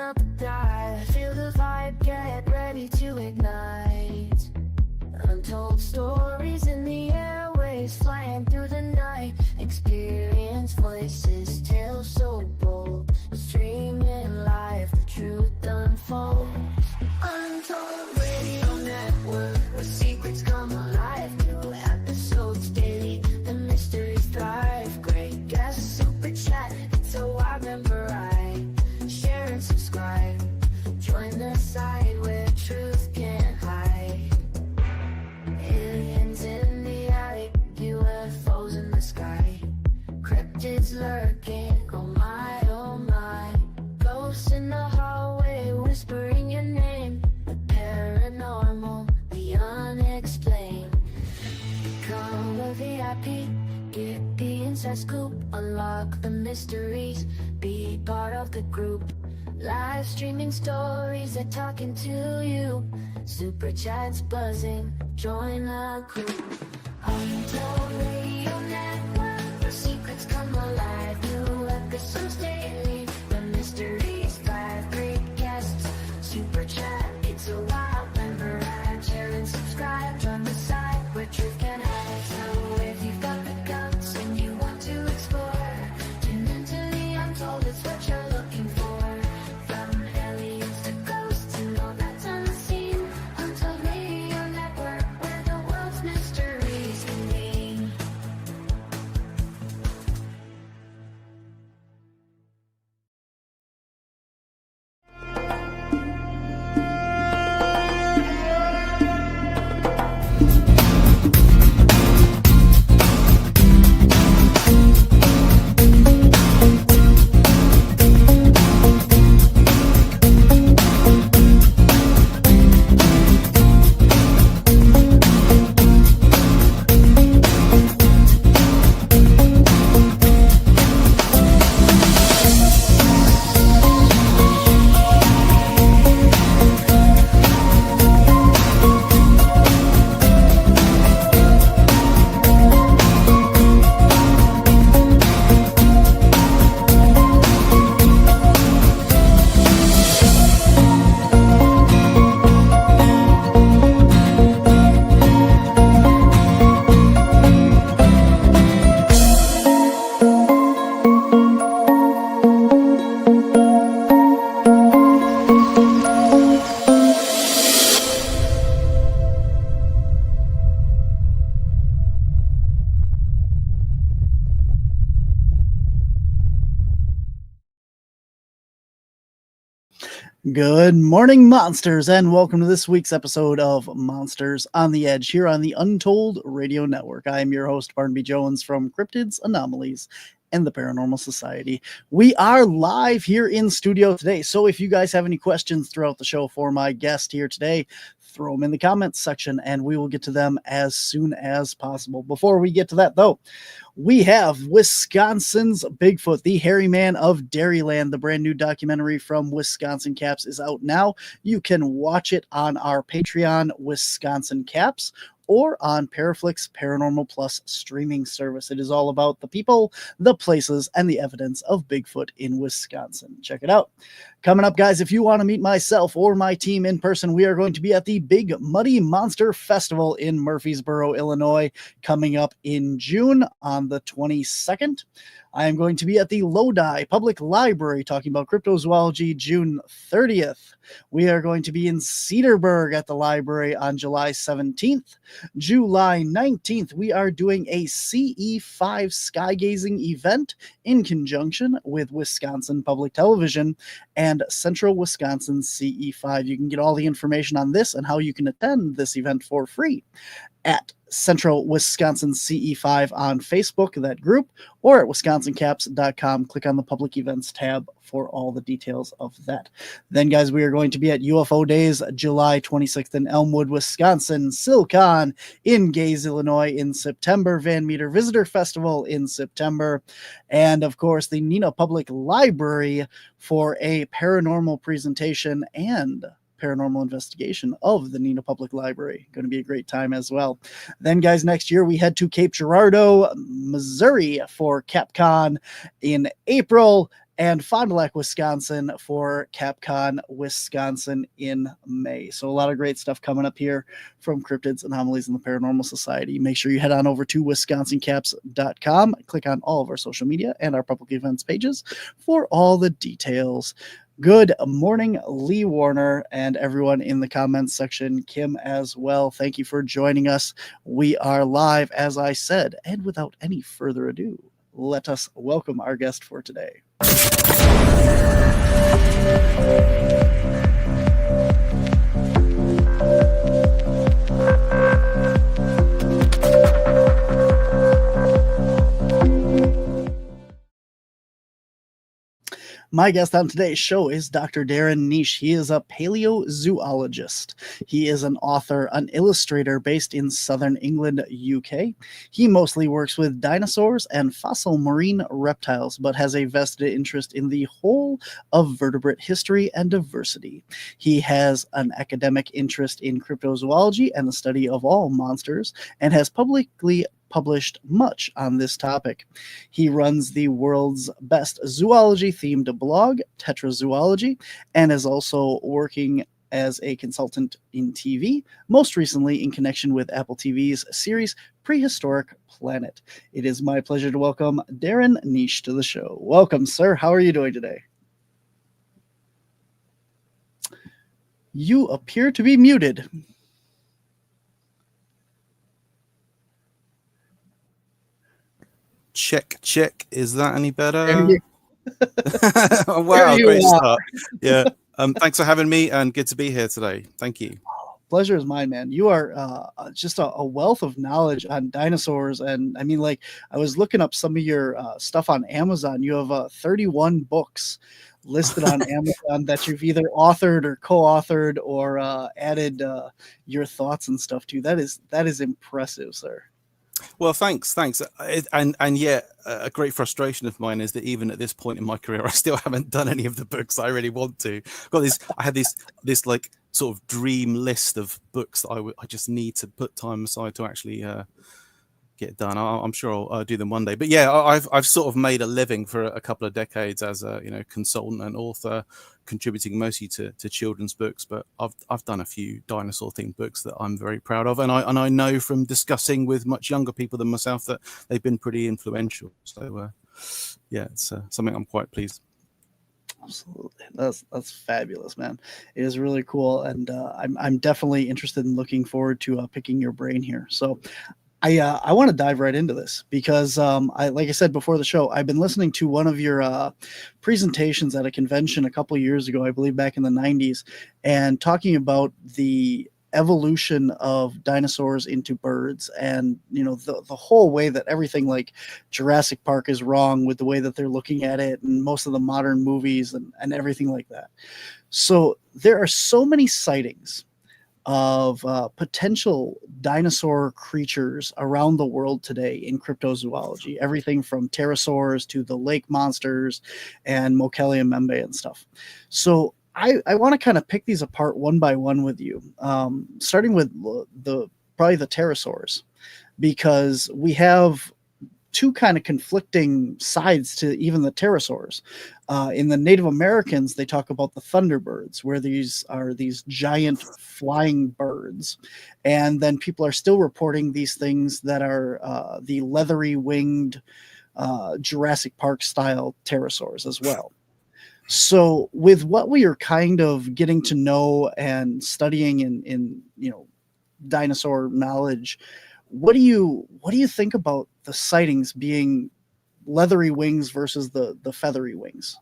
up a dive. Feel the vibe, get ready to ignite. Untold stories in the airways, flying through the night. Experience voices, tales so bold. Streaming live, the truth unfolds. Untold Radio Network, where secrets come alive. New episodes daily, the mysteries thrive. Great guests, super chat, it's a wide variety. Share and subscribe, join the side where truth can't hide. Aliens in the attic, UFOs in the sky. Cryptids lurking, oh my, oh my. Ghosts in the hallway, whispering your name. The paranormal, the unexplained. Become a VIP, get the inside scoop. Unlock the mysteries, be part of the group. Live streaming stories, they're talking to you. Super chats buzzing, join the crew. Untold Radio Network, where secrets come alive. New episodes daily, the mysteries thrive. Great guests, super chat, it's a wild member ride. Share and subscribe, join the side where truth can hide. So if you've got the guts and you want to explore, tune into the Untold, it's what you're looking for. From aliens to ghosts and all that's unseen. Untold Radio Network, where the world's mysteries convene. Good morning, monsters, and welcome to this week's episode of Monsters on the Edge here on the Untold Radio Network. I am your host, Barnaby Jones from Cryptids, Anomalies, and the Paranormal Society. We are live here in studio today, so if you guys have any questions throughout the show for my guest here today, throw them in the comments section, and we will get to them as soon as possible. Before we get to that, though, we have Wisconsin's Bigfoot, the hairy man of Dairyland. The brand new documentary from Wisconsin Caps is out now. You can watch it on our Patreon, Wisconsin Caps, or on Paraflix Paranormal Plus streaming service. It is all about the people, the places, and the evidence of Bigfoot in Wisconsin. Check it out. Coming up, guys, if you want to meet myself or my team in person, we are going to be at the Big Muddy Monster Festival in Murfreesboro, Illinois, coming up in June on the 22nd. I am going to be at the Lodi Public Library talking about cryptozoology June 30th. We are going to be in Cedarburg at the library on July 17th. July 19th, we are doing a CE5 skygazing event in conjunction with Wisconsin Public Television and Central Wisconsin CE5. You can get all the information on this and how you can attend this event for free at Central Wisconsin CE5 on Facebook, that group, or at wisconsincaps.com. Click on the public events tab for all the details of that. Then, guys, we are going to be at UFO Days, July 26th in Elmwood, Wisconsin, Silcon in Gaze, Illinois in September, Van Meter Visitor Festival in September, and, of course, the Neenah Public Library for a paranormal presentation and paranormal investigation of the Neenah Public Library. Going to be a great time as well. Then, guys, next year we head to Cape Girardeau, Missouri for CapCon in April. and Fond du Lac, Wisconsin for CapCon Wisconsin in May. So a lot of great stuff coming up here from Cryptids, Anomalies, and the Paranormal Society. Make sure you head on over to wisconsincaps.com, click on all of our social media and our public events pages for all the details. Good morning, Lee Warner, and everyone in the comments section, Kim as well. Thank you for joining us. We are live, as I said, and without any further ado, let us welcome our guest for today. My guest on today's show is Dr. Darren Naish. He is a palaeozoologist. He is an author, an illustrator based in southern England, UK. He mostly works with dinosaurs and fossil marine reptiles, but has a vested interest in the whole of vertebrate history and diversity. He has an academic interest in cryptozoology and the study of all monsters, and has publicly published much on this topic. He runs the world's best zoology-themed blog, Tetrapod, and is also working as a consultant in TV, most recently in connection with Apple TV's series Prehistoric Planet. It is my pleasure to welcome Darren Naish to the show. Welcome, sir. How are you doing today? You appear to be muted. Check. Is that any better? Oh, wow, great start. Yeah. Thanks for having me, and good to be here today. Thank you. Pleasure is mine, man. You are just a wealth of knowledge on dinosaurs. And I mean, like, I was looking up some of your stuff on Amazon. You have 31 books listed on Amazon that you've either authored or co-authored or added your thoughts and stuff to. That is impressive, sir. Well, thanks. And yet, a great frustration of mine is that even at this point in my career, I still haven't done any of the books I really want to. I had this like sort of dream list of books that I just need to put time aside to actually get done. I'm sure I'll do them one day. But yeah, I've sort of made a living for a couple of decades as a consultant and author, contributing mostly to children's books. But I've done a few dinosaur themed books that I'm very proud of, and I know from discussing with much younger people than myself that they've been pretty influential. So yeah, it's something I'm quite pleased. Absolutely, that's fabulous, man. It is really cool, and I'm definitely interested in looking forward to picking your brain here. So I want to dive right into this because like I said before the show, I've been listening to one of your presentations at a convention a couple of years ago, I believe back in the 90s, and talking about the evolution of dinosaurs into birds, and the whole way that everything like Jurassic Park is wrong with the way that they're looking at it, and most of the modern movies and everything like that. So there are so many sightings of potential dinosaur creatures around the world today in cryptozoology, everything from pterosaurs to the lake monsters and Mokelium membe and stuff. So I want to kind of pick these apart one by one with you, starting with probably the pterosaurs, because we have two kind of conflicting sides to even the pterosaurs. In the Native Americans, they talk about the thunderbirds, where these are these giant flying birds. And then people are still reporting these things that are the leathery winged Jurassic Park style pterosaurs as well. So with what we are kind of getting to know and studying in dinosaur knowledge, what do you think about the sightings being leathery wings versus the feathery wings?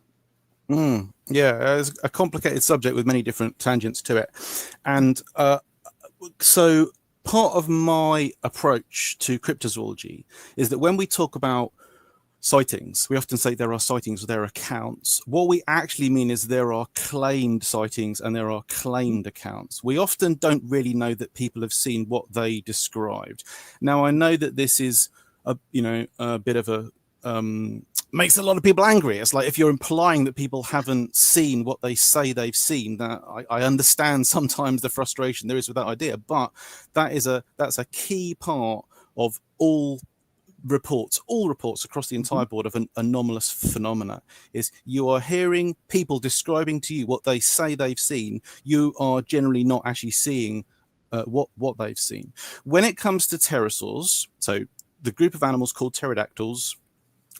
Yeah, it's a complicated subject with many different tangents to it. And so part of my approach to cryptozoology is that when we talk about sightings, we often say there are sightings or there are accounts. What we actually mean is there are claimed sightings and there are claimed accounts. We often don't really know that people have seen what they described. Now, I know that this is a bit of a makes a lot of people angry. It's like if you're implying that people haven't seen what they say they've seen, that I understand sometimes the frustration there is with that idea, but that's a key part of all reports, all reports across the entire board of an anomalous phenomena, is you are hearing people describing to you what they say they've seen. You are generally not actually seeing what they've seen. When it comes to pterosaurs, so the group of animals called pterodactyls,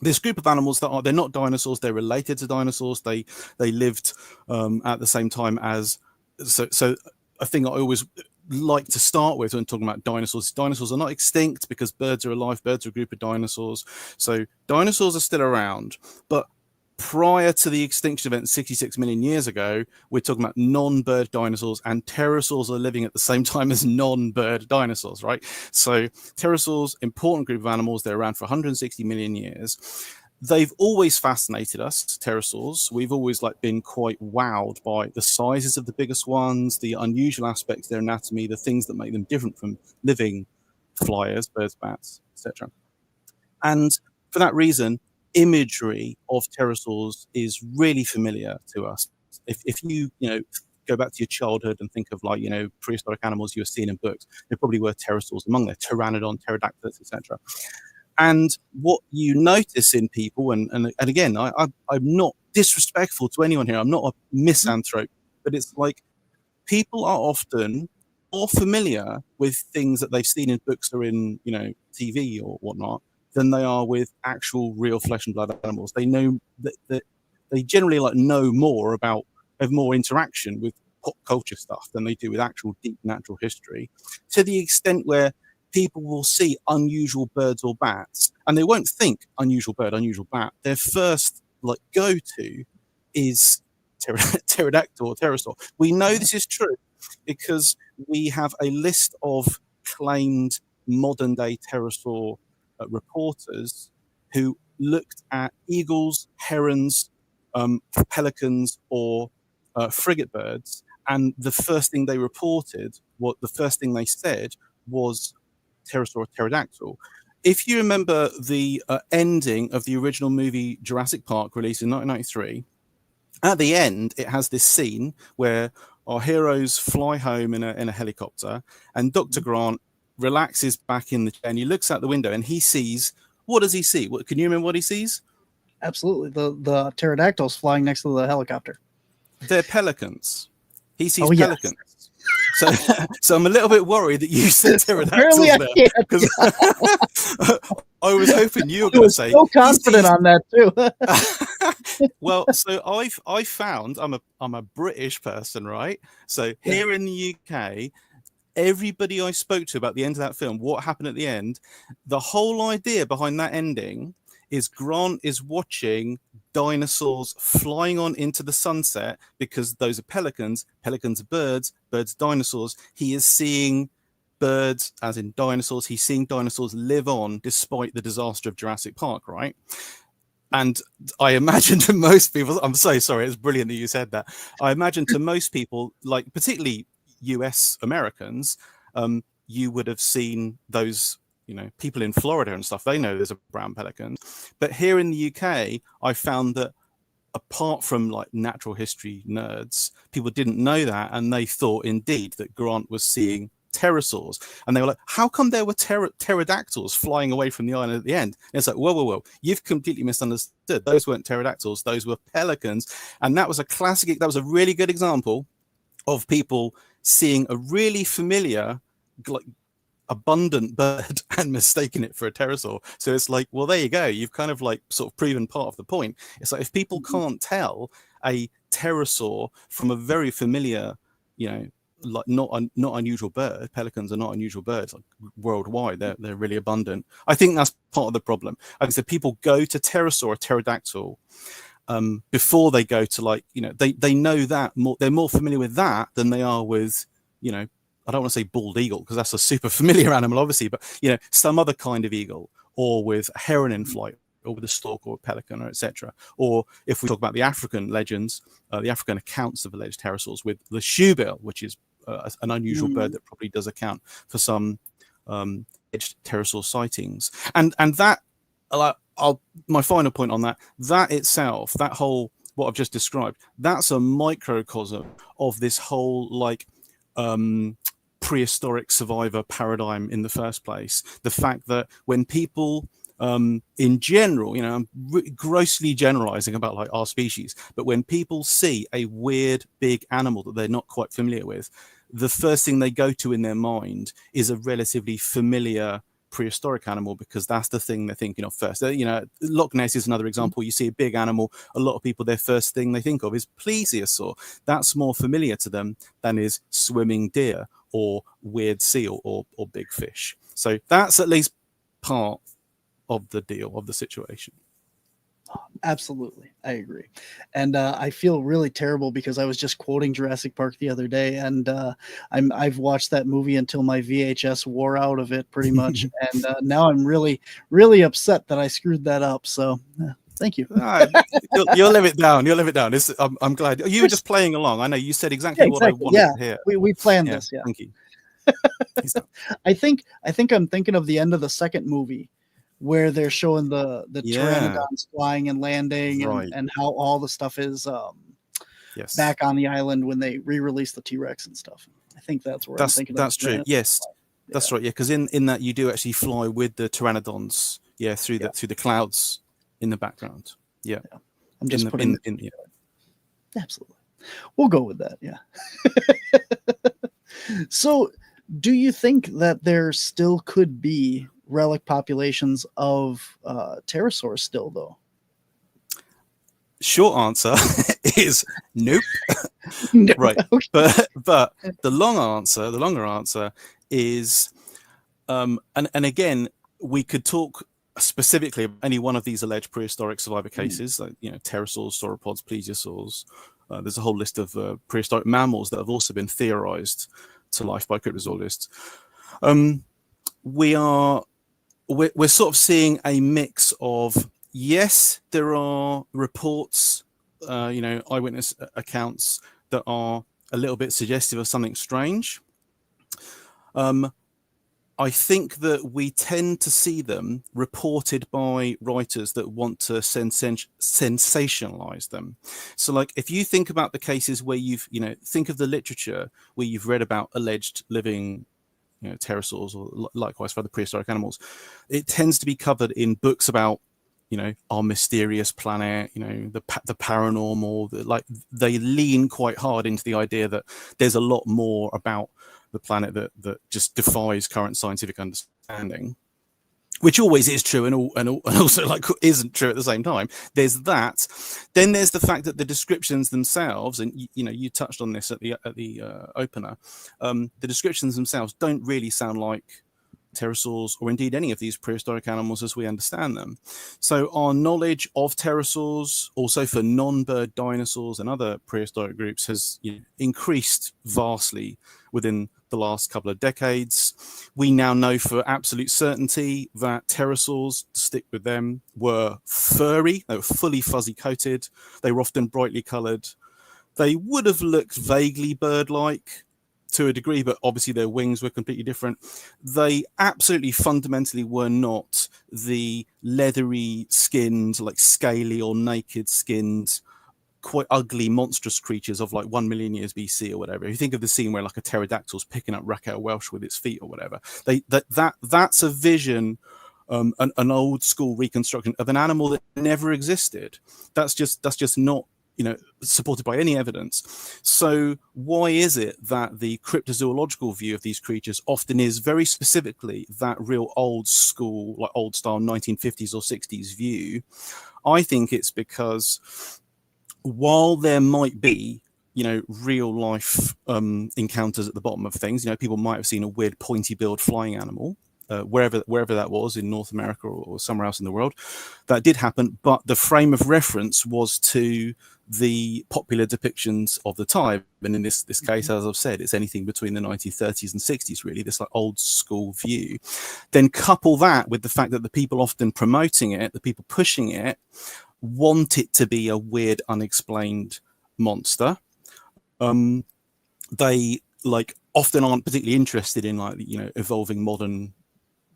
this group of animals they're not dinosaurs, they're related to dinosaurs. They lived at the same time as, so a thing I always like to start with when talking about dinosaurs are not extinct because birds are alive. Birds are a group of dinosaurs. So dinosaurs are still around, but prior to the extinction event 66 million years ago, we're talking about non-bird dinosaurs, and pterosaurs are living at the same time as non-bird dinosaurs, right? So pterosaurs, important group of animals, they're around for 160 million years. They've always fascinated us, pterosaurs. We've always been quite wowed by the sizes of the biggest ones, the unusual aspects of their anatomy, the things that make them different from living flyers, birds, bats, etc. And for that reason, imagery of pterosaurs is really familiar to us. If you go back to your childhood and think of prehistoric animals you were seeing in books, there probably were pterosaurs among them, pteranodon, pterodactyls, etc. And what you notice in people, and again, I'm not disrespectful to anyone here, I'm not a misanthrope, but it's like people are often more familiar with things that they've seen in books or in TV or whatnot than they are with actual real flesh and blood animals. They know that they generally know more about, have more interaction with pop culture stuff than they do with actual deep natural history, to the extent where people will see unusual birds or bats and they won't think unusual bird, unusual bat. Their first go-to is pterodactyl or pterosaur. We know this is true because we have a list of claimed modern day pterosaur reporters who looked at eagles, herons, pelicans, or frigate birds, and the first thing they reported, the first thing they said was pterosaur or pterodactyl. If you remember the ending of the original movie Jurassic Park, released in 1993, at the end it has this scene where our heroes fly home in a helicopter, and Dr. Grant relaxes back in the chair and he looks out the window and he sees, what does he see? Can you remember what he sees? Absolutely. The pterodactyls flying next to the helicopter. They're pelicans. He sees pelicans. So I'm a little bit worried that you said pterodactyls there, because I was hoping you were going to say. So confident on that too. Well, so I found I'm a British person, right? So here in the UK, everybody I spoke to about the end of that film, what happened at the end, the whole idea behind that ending is Grant is watching dinosaurs flying on into the sunset, because those are pelicans are birds dinosaurs. He is seeing birds as in dinosaurs. He's seeing dinosaurs live on despite the disaster of Jurassic Park, right? And I imagine to most people, I'm so sorry, it's brilliant that you said that. I imagine to most people, particularly US Americans, you would have seen those, people in Florida and stuff, they know there's a brown pelican. But here in the UK, I found that apart from natural history nerds, people didn't know that, and they thought indeed that Grant was seeing pterosaurs, and they were like, how come there were pterodactyls flying away from the island at the end? And it's like, whoa, you've completely misunderstood. Those weren't pterodactyls, those were pelicans. And that was a really good example of people seeing a really familiar abundant bird and mistaking it for a pterosaur. So it's like, well, there you go, you've kind of sort of proven part of the point. It's like, if people can't tell a pterosaur from a very familiar, not unusual bird, pelicans are not unusual birds worldwide, they're really abundant. I think that's part of the problem. Like I said, people go to pterosaur or pterodactyl before they go to they know that more, they're more familiar with that than they are with I don't want to say bald eagle because that's a super familiar animal, obviously, but some other kind of eagle, or with a heron in flight, or with a stork or a pelican, or etc. Or if we talk about the African legends, the African accounts of alleged pterosaurs, with the shoebill, which is an unusual bird that probably does account for some alleged pterosaur sightings. And that, my final point on that itself, that whole, what I've just described, that's a microcosm of this whole prehistoric survivor paradigm in the first place. The fact that when people In general, I'm grossly generalizing about like our species, but when people see a weird big animal that they're not quite familiar with, the first thing they go to in their mind is a relatively familiar prehistoric animal, because that's the thing they're thinking of first. Loch Ness is another example. You see a big animal, a lot of people, their first thing they think of is plesiosaur. That's more familiar to them than is swimming deer or weird seal or big fish. So that's at least part of the deal, of the situation. Absolutely, I agree. And I feel really terrible because I was just quoting Jurassic Park the other day, and I've watched that movie until my VHS wore out of it pretty much, and now I'm really, really upset that I screwed that up. So thank you. You'll live it down. You'll live it down. I'm glad you were just playing along. I know you said exactly what I wanted to hear. We planned this. Yeah, thank you. I think I'm thinking of the end of the second movie, where they're showing the pteranodons flying and landing, and how all the stuff is back on the island when they re-release the T-Rex and stuff. I think that's where I'm thinking. That's true. Yes, that's right. Yeah, because in that you do actually fly with the pteranodons. Yeah, through the clouds in the background. Yeah, I'm just putting absolutely. We'll go with that. Yeah. So, do you think that there still could be relic populations of pterosaurs still, though? Short answer is nope. Right. Okay. But the longer answer is and again, we could talk specifically about any one of these alleged prehistoric survivor cases, like pterosaurs, sauropods, plesiosaurs. There's a whole list of prehistoric mammals that have also been theorized to life by cryptozoologists. We're sort of seeing a mix of, yes, there are reports, eyewitness accounts that are a little bit suggestive of something strange. I think that we tend to see them reported by writers that want to sensationalize them. So like, if you think about the cases where think of the literature where you've read about alleged living pterosaurs, or likewise for other prehistoric animals, it tends to be covered in books about our mysterious planet, the paranormal. They lean quite hard into the idea that there's a lot more about the planet that just defies current scientific understanding, which always is true and also like isn't true at the same time. There's that. Then there's the fact that the descriptions themselves, and you touched on this at the opener, the descriptions themselves don't really sound like pterosaurs, or indeed any of these prehistoric animals as we understand them. So our knowledge of pterosaurs, also for non-bird dinosaurs and other prehistoric groups, has increased vastly within the last couple of decades. We now know for absolute certainty that pterosaurs, to stick with them, were furry. They were fully fuzzy coated. They were often brightly colored. They would have looked vaguely bird-like to a degree, but obviously their wings were completely different. They absolutely fundamentally were not the leathery skinned, like scaly or naked skinned, quite ugly, monstrous creatures of like 1 million years BC or whatever. If you think of the scene where like a pterodactyl's picking up Raquel Welch with its feet or whatever, that's a vision, an old school reconstruction of an animal that never existed. That's just not supported by any evidence. So why is it that the cryptozoological view of these creatures often is very specifically that real old school, like old style 1950s or 60s view? I think it's because while there might be real life encounters at the bottom of things, people might have seen a weird pointy-billed flying animal wherever that was in North America or somewhere else in the world. That did happen, but the frame of reference was to the popular depictions of the time. And in this case, as I've said, it's anything between the 1930s and 60s, really, this like old school view. Then couple that with the fact that the people often promoting it, the people pushing it, want it to be a weird, unexplained monster. They often aren't particularly interested in evolving modern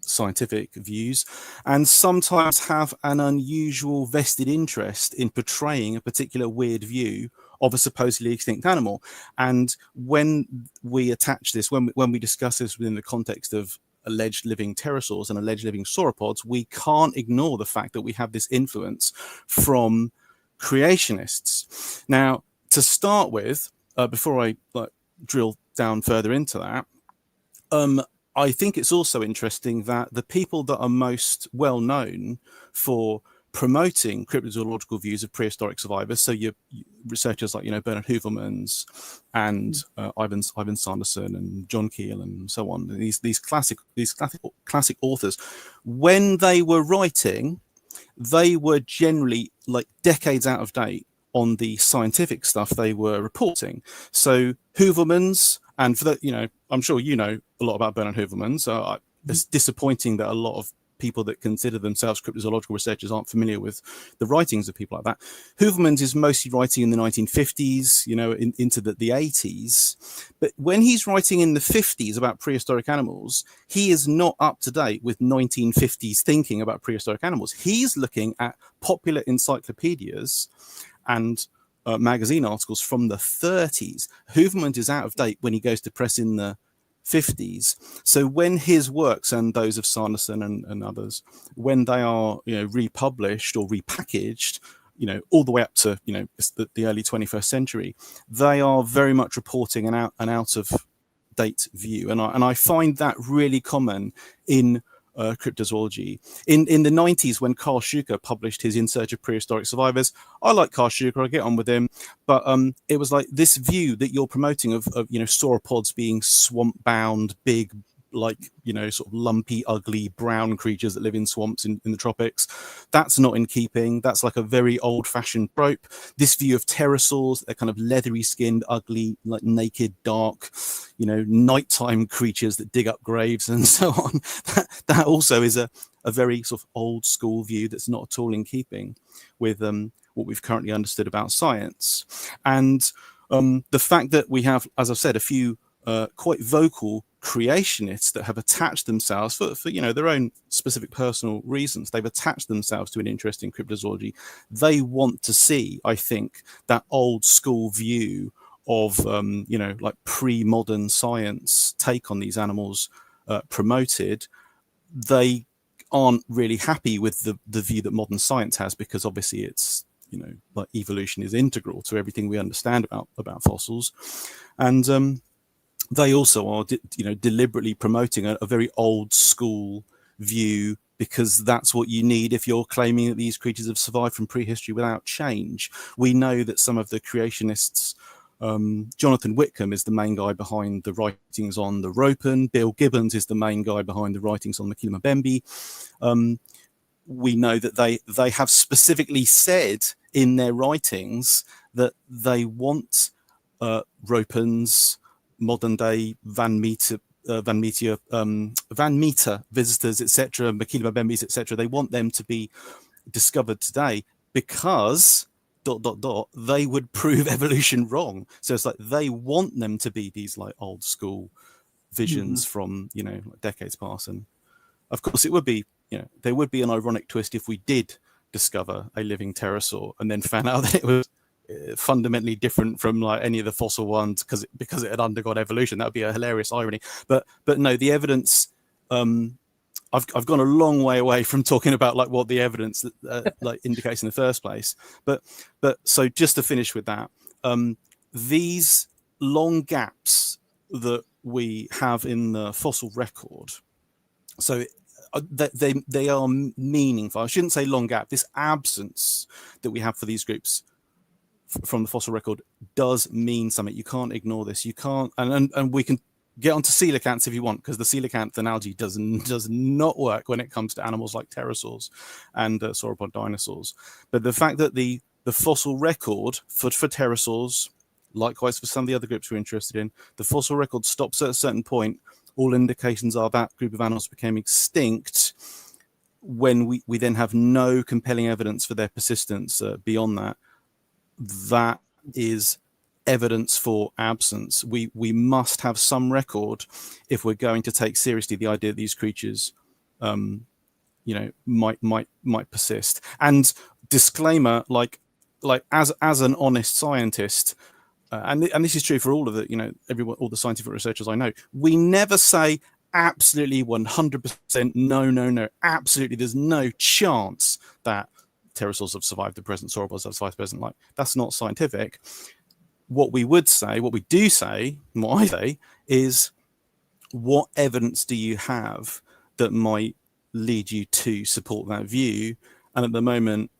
scientific views, and sometimes have an unusual vested interest in portraying a particular weird view of a supposedly extinct animal. And when we attach this, when we discuss this within the context of alleged living pterosaurs and alleged living sauropods, we can't ignore the fact that we have this influence from creationists. Now, to start with, before I drill down further into that, I think it's also interesting that the people that are most well known for promoting cryptozoological views of prehistoric survivors, so your researchers like Bernard Hoovermans and Ivan Sanderson and John Keel and so on, these classic authors, when they were writing, they were generally like decades out of date on the scientific stuff they were reporting. So Hoovermans, and for that, I'm sure you know a lot about Bernard Hoovermans. So it's disappointing that a lot of people that consider themselves cryptozoological researchers aren't familiar with the writings of people like that. Hoovermans is mostly writing in the 1950s, into the 80s. But when he's writing in the 50s about prehistoric animals, he is not up to date with 1950s thinking about prehistoric animals. He's looking at popular encyclopedias and magazine articles from the 30s. Hoovermans is out of date when he goes to press in the 50s. So when his works and those of Sanderson and others, when they are republished or repackaged, all the way up to the early 21st century, they are very much reporting an out of date view, and I find that really common in cryptozoology. In the 90s, when Carl Schuker published his In Search of Prehistoric Survivors, I like Carl Schuker, I get on with him, but it was like this view that you're promoting of sauropods being swamp bound, big, sort of lumpy, ugly brown creatures that live in swamps in the tropics. That's not in keeping. That's like a very old-fashioned trope. This view of pterosaurs, they're kind of leathery skinned, ugly, like naked, dark, nighttime creatures that dig up graves and so on. That also is a very sort of old school view that's not at all in keeping with what we've currently understood about science. And the fact that we have, as I've said, a few quite vocal creationists that have attached themselves for their own specific personal reasons. They've attached themselves to an interest in cryptozoology. They want to see, I think, that old school view of pre-modern science take on these animals promoted. They aren't really happy with the view that modern science has, because obviously it's evolution is integral to everything we understand about fossils, and they also are, deliberately promoting a very old school view, because that's what you need if you're claiming that these creatures have survived from prehistory without change. We know that some of the creationists, Jonathan Whitcomb is the main guy behind the writings on the Ropen. Bill Gibbons is the main guy behind the writings on the Kilimabembe. We know that they have specifically said in their writings that they want Ropens, modern day Van Meter visitors, etc., Kilimabembes, etc. They want them to be discovered today because ... they would prove evolution wrong. So it's like they want them to be these like old school visions from decades past. And of course it would be there would be an ironic twist if we did discover a living pterosaur and then found out that it was fundamentally different from like any of the fossil ones because it had undergone evolution. That would be a hilarious irony. But no, the evidence. I've gone a long way away from talking about like what the evidence indicates in the first place. But so just to finish with that, these long gaps that we have in the fossil record, so they are meaningful. I shouldn't say long gap. This absence that we have for these groups from the fossil record does mean something. You can't ignore this. You can't, and we can get onto coelacanths if you want, because the coelacanth analogy does not work when it comes to animals like pterosaurs and sauropod dinosaurs. But the fact that the fossil record for pterosaurs, likewise for some of the other groups we're interested in, the fossil record stops at a certain point. All indications are that group of animals became extinct. When we then have no compelling evidence for their persistence beyond that, that is evidence for absence. We must have some record if we're going to take seriously the idea that these creatures might persist. And disclaimer, like as an honest scientist, and this is true for all of the everyone, all the scientific researchers I know, we never say absolutely 100% no, absolutely there's no chance that pterosaurs have survived the present, sauropods have survived the present. Like, that's not scientific. What we do say, and what I say, is what evidence do you have that might lead you to support that view? And at the moment,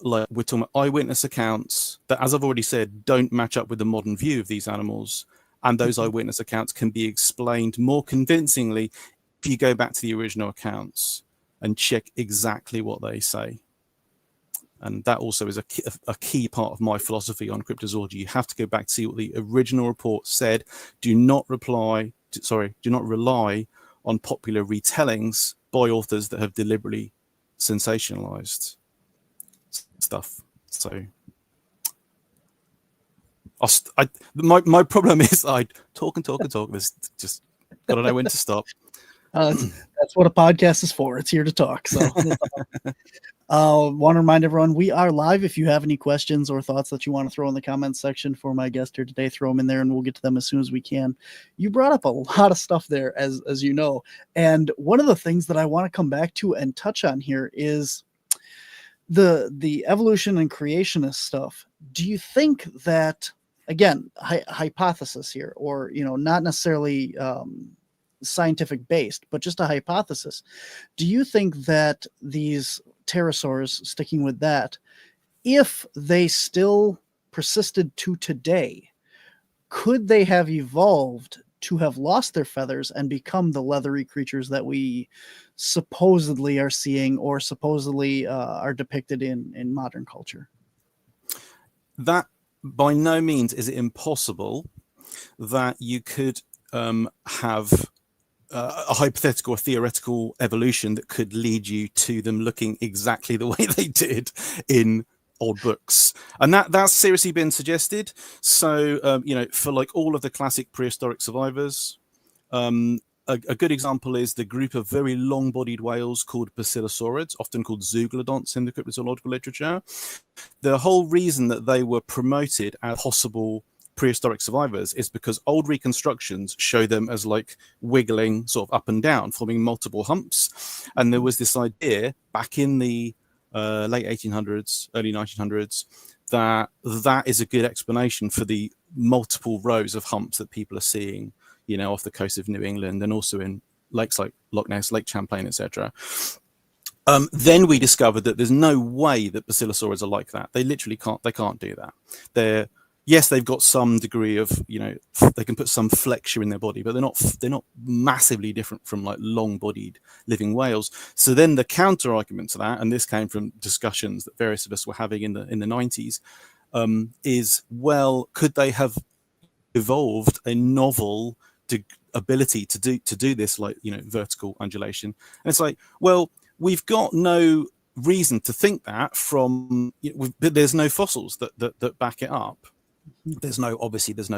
like, we're talking about eyewitness accounts that, as I've already said, don't match up with the modern view of these animals. And those eyewitness accounts can be explained more convincingly if you go back to the original accounts and check exactly what they say. And that also is a key part of my philosophy on cryptozoology. You have to go back to see what the original report said. Do not rely on popular retellings by authors that have deliberately sensationalized stuff. So my problem is I talk and talk and talk. There's just gotta know when to stop. That's what a podcast is for. It's here to talk. So want to remind everyone, we are live. If you have any questions or thoughts that you want to throw in the comments section for my guest here today, throw them in there and we'll get to them as soon as we can. You brought up a lot of stuff there, as you know. And one of the things that I want to come back to and touch on here is the evolution and creationist stuff. Do you think that, again, hypothesis here, or, not necessarily scientific based, but just a hypothesis, do you think that these pterosaurs, sticking with that, if they still persisted to today, could they have evolved to have lost their feathers and become the leathery creatures that we supposedly are seeing, or supposedly are depicted in modern culture? That by no means is it impossible that you could have a hypothetical or theoretical evolution that could lead you to them looking exactly the way they did in old books, and that's seriously been suggested. So for like all of the classic prehistoric survivors, a good example is the group of very long-bodied whales called basilosaurids, often called zeuglodonts in the cryptozoological literature. The whole reason that they were promoted as possible prehistoric survivors is because old reconstructions show them as like wiggling sort of up and down, forming multiple humps. And there was this idea back in the late 1800s, early 1900s, that is a good explanation for the multiple rows of humps that people are seeing, off the coast of New England and also in lakes like Loch Ness, Lake Champlain, etc. Then we discovered that there's no way that basilosaurids are like that. They literally can't. They can't do that. Yes, they've got some degree of, they can put some flexure in their body, but they're not massively different from like long-bodied living whales. So then the counter argument to that, and this came from discussions that various of us were having in the 90s, is, well, could they have evolved a novel ability to do this, like, vertical undulation? And it's like, well, we've got no reason to think that from, there's no fossils that back it up. There's no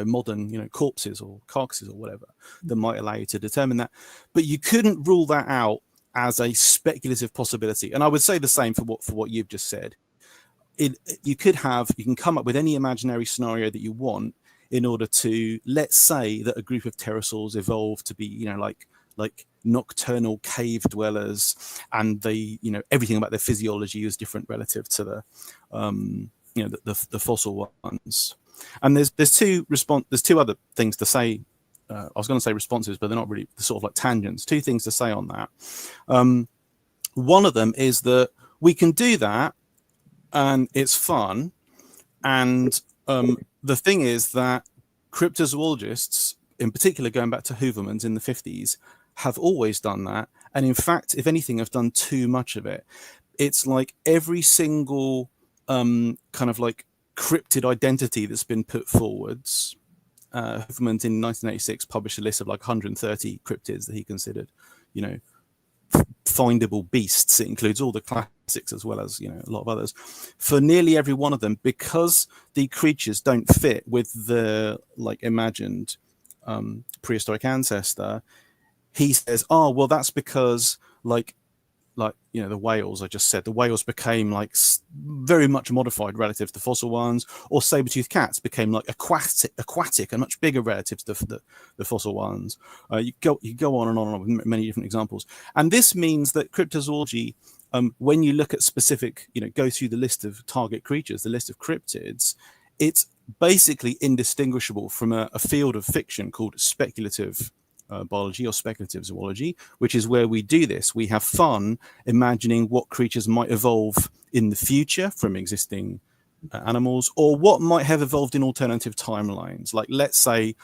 modern, corpses or carcasses or whatever that might allow you to determine that. But you couldn't rule that out as a speculative possibility. And I would say the same for what you've just said. You can come up with any imaginary scenario that you want in order to, let's say that a group of pterosaurs evolved to be, like nocturnal cave dwellers, and they, everything about their physiology is different relative to the fossil ones. And there's two other things to say. I was going to say responses, but they're not really, sort of like tangents. Two things to say on that. One of them is that we can do that, and it's fun. And the thing is that cryptozoologists, in particular, going back to Hoovermans in the 50s, have always done that. And in fact, if anything, have done too much of it. It's like every single kind of like cryptid identity that's been put forwards. Hoovermans in 1986 published a list of like 130 cryptids that he considered, findable beasts. It includes all the classics as well as, a lot of others. For nearly every one of them, because the creatures don't fit with the like imagined prehistoric ancestor, he says, oh, well, that's because like like, you know, the whales I just said, the whales became like very much modified relative to fossil ones, or saber-toothed cats became like aquatic and much bigger relative to the fossil ones. You go on and on with many different examples. And this means that cryptozoology, when you look at specific, you know, go through the list of target creatures, the list of cryptids, it's basically indistinguishable from a field of fiction called speculative biology or speculative zoology, which is where we do this. We have fun imagining what creatures might evolve in the future from existing animals, or what might have evolved in alternative timelines. Like, let's say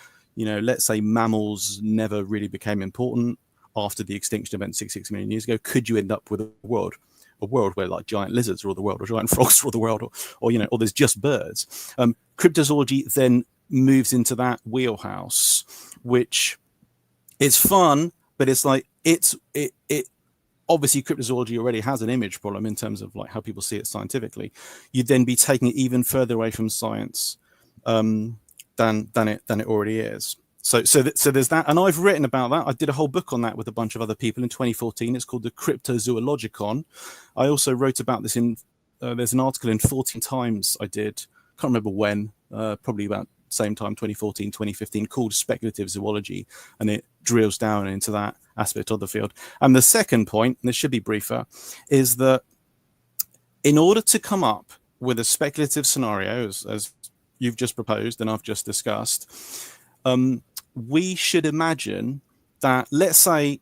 mammals never really became important after the extinction event 6 million years ago. Could you end up with a world where like giant lizards rule the world, or giant frogs rule the world, or there's just birds? Cryptozoology then moves into that wheelhouse, which is fun, but it's like it obviously cryptozoology already has an image problem in terms of like how people see it scientifically. You'd then be taking it even further away from science than it already is. So there's that, and I've written about that. I did a whole book on that with a bunch of other people in 2014. It's called the Cryptozoologicon. I also wrote about this in there's an article in 14 Times I did, can't remember when, probably about same time, 2014, 2015, called Speculative Zoology, and it drills down into that aspect of the field. And the second point, and this should be briefer, is that in order to come up with a speculative scenario, as you've just proposed and I've just discussed, we should imagine that, let's say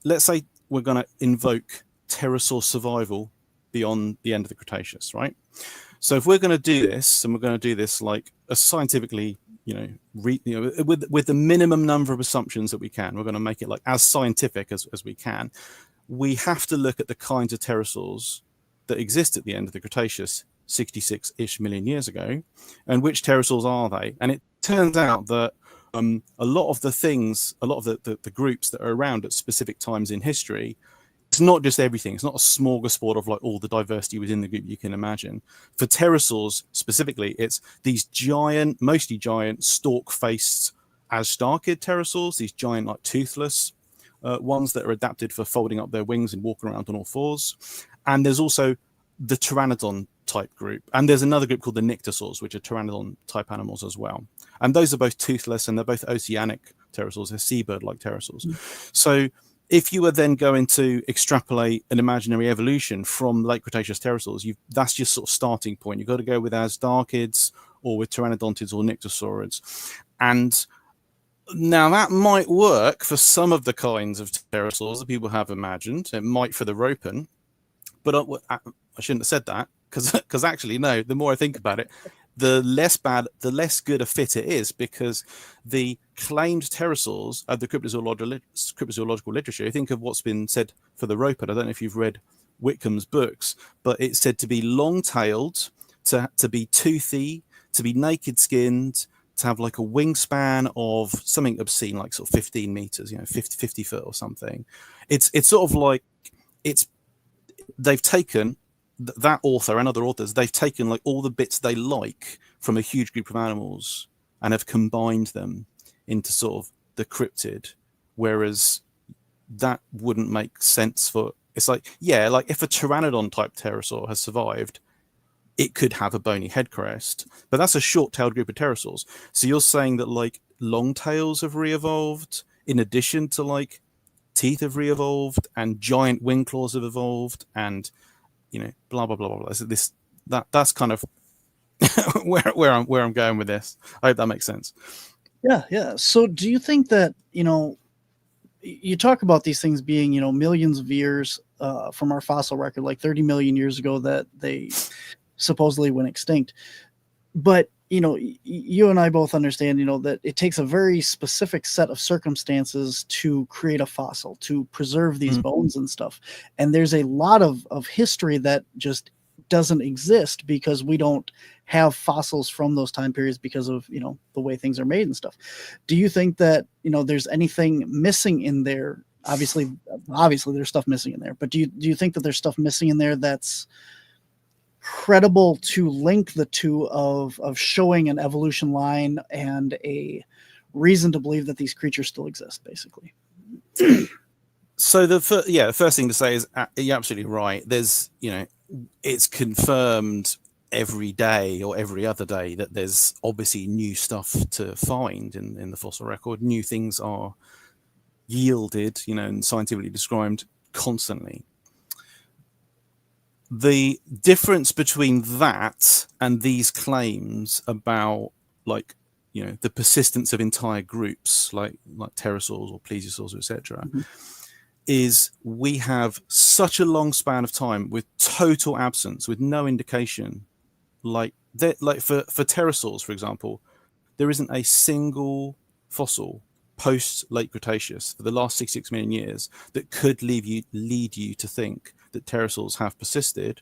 we're going to invoke pterosaur survival beyond the end of the Cretaceous, right? So if we're going to do this, and we're going to do this like a scientifically, with the minimum number of assumptions that we can, we're going to make it like as scientific as we can. We have to look at the kinds of pterosaurs that exist at the end of the Cretaceous 66-ish million years ago, and which pterosaurs are they? And it turns out that a lot of the groups that are around at specific times in history, it's not just everything. It's not a smorgasbord of like all the diversity within the group you can imagine. For pterosaurs specifically, it's these giant, mostly giant, stalk-faced Astarchid pterosaurs, these giant, like toothless ones that are adapted for folding up their wings and walking around on all fours. And there's also the pteranodon type group, and there's another group called the Ichthyosaurs, which are pteranodon type animals as well, and those are both toothless, and they're both oceanic pterosaurs. They're seabird like pterosaurs. So if you were then going to extrapolate an imaginary evolution from late Cretaceous pterosaurs, that's your sort of starting point. You've got to go with Astarchids or with pteranodontids or Ichthyosaurids. And now that might work for some of the kinds of pterosaurs that people have imagined. It might for the Ropen, but I shouldn't have said that, because actually, no, the more I think about it, the less good a fit it is, because the claimed pterosaurs of the cryptozoological literature, think of what's been said for the Ropen. I don't know if you've read Whitcomb's books, but it's said to be long-tailed, to be toothy, to be naked-skinned, to have like a wingspan of something obscene, like sort of 15 meters, 50 foot or something. It's sort of like, they've taken, that author and other authors, they've taken like all the bits they like from a huge group of animals and have combined them into sort of the cryptid, whereas that wouldn't make sense for, it's like, yeah, like if a pteranodon type pterosaur has survived, it could have a bony head crest, but that's a short-tailed group of pterosaurs. So you're saying that like long tails have re-evolved in addition to like teeth have re-evolved and giant wing claws have evolved, and blah blah blah blah blah. So that's kind of where I'm going with this. I hope that makes sense. Yeah. So do you think that you talk about these things being millions of years from our fossil record, like 30 million years ago that they supposedly went extinct, but you and I both understand that it takes a very specific set of circumstances to create a fossil, to preserve these bones and stuff, and there's a lot of history that just doesn't exist because we don't have fossils from those time periods because of the way things are made and stuff. Do you think that there's anything missing in there? Obviously there's stuff missing in there, but do you think that there's stuff missing in there that's credible to link the two of showing an evolution line and a reason to believe that these creatures still exist, basically? So the first thing to say is you're absolutely right. There's, it's confirmed every day or every other day that there's obviously new stuff to find in the fossil record. New things are yielded, and scientifically described constantly. The difference between that and these claims about the persistence of entire groups like pterosaurs or plesiosaurs, etc., is we have such a long span of time with total absence, with no indication. For pterosaurs, for example, there isn't a single fossil post late Cretaceous for the last 66 million years that could lead you to think that pterosaurs have persisted.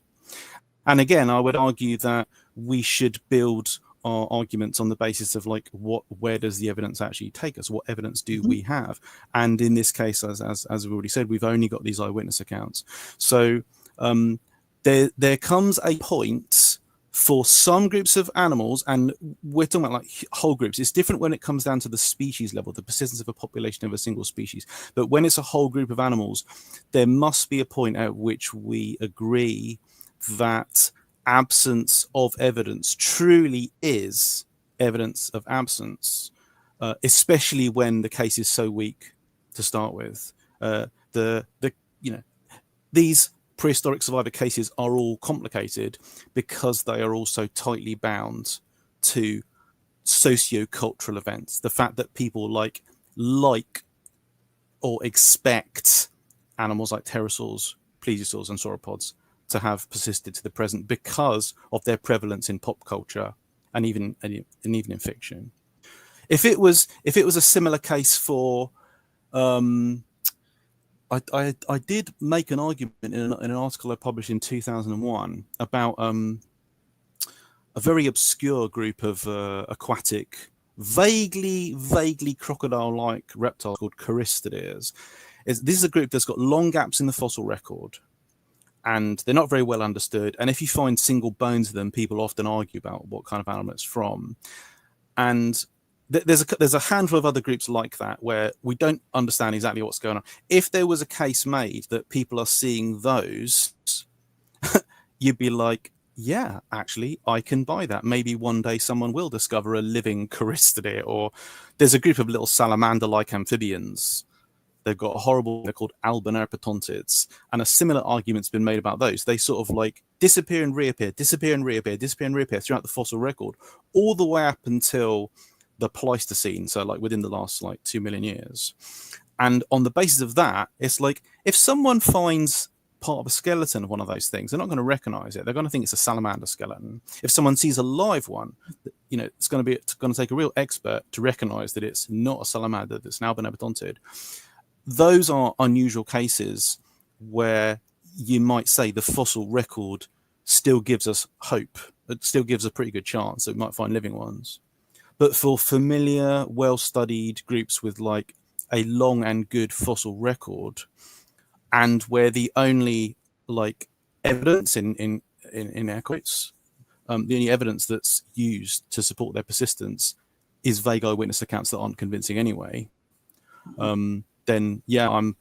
And again, I would argue that we should build our arguments on the basis of where does the evidence actually take us? What evidence do we have? And in this case, as we've already said, we've only got these eyewitness accounts. So there comes a point for some groups of animals, and we're talking about whole groups. It's different when it comes down to the species level, the persistence of a population of a single species. But when it's a whole group of animals, there must be a point at which we agree that absence of evidence truly is evidence of absence, especially when the case is so weak to start with. These prehistoric survivor cases are all complicated because they are also tightly bound to socio-cultural events. The fact that people like or expect animals like pterosaurs, plesiosaurs, and sauropods to have persisted to the present because of their prevalence in pop culture and even in fiction. If it was a similar case for I did make an argument in an article I published in 2001 about a very obscure group of aquatic, vaguely crocodile-like reptiles called choristids. This is a group that's got long gaps in the fossil record, and they're not very well understood. And if you find single bones of them, people often argue about what kind of animal it's from. And there's a handful of other groups like that where we don't understand exactly what's going on. If there was a case made that people are seeing those, you'd be like, yeah, actually, I can buy that. Maybe one day someone will discover a living choristid, or there's a group of little salamander-like amphibians. They've got a horrible, they're called albinerpetontids, and a similar argument's been made about those. They sort of disappear and reappear, disappear and reappear, disappear and reappear throughout the fossil record, all the way up until the Pleistocene, so within the last 2 million years. And on the basis of that, it's if someone finds part of a skeleton of one of those things, they're not going to recognize it. They're going to think it's a salamander skeleton. If someone sees a live one, it's going to take a real expert to recognize that it's not a salamander, that's an albinerpetontid. Those are unusual cases where you might say the fossil record still gives us hope. It still gives a pretty good chance that we might find living ones. But for familiar, well-studied groups with a long and good fossil record, and where the only evidence in air quotes, the only evidence that's used to support their persistence is vague eyewitness accounts that aren't convincing anyway, then yeah, I'm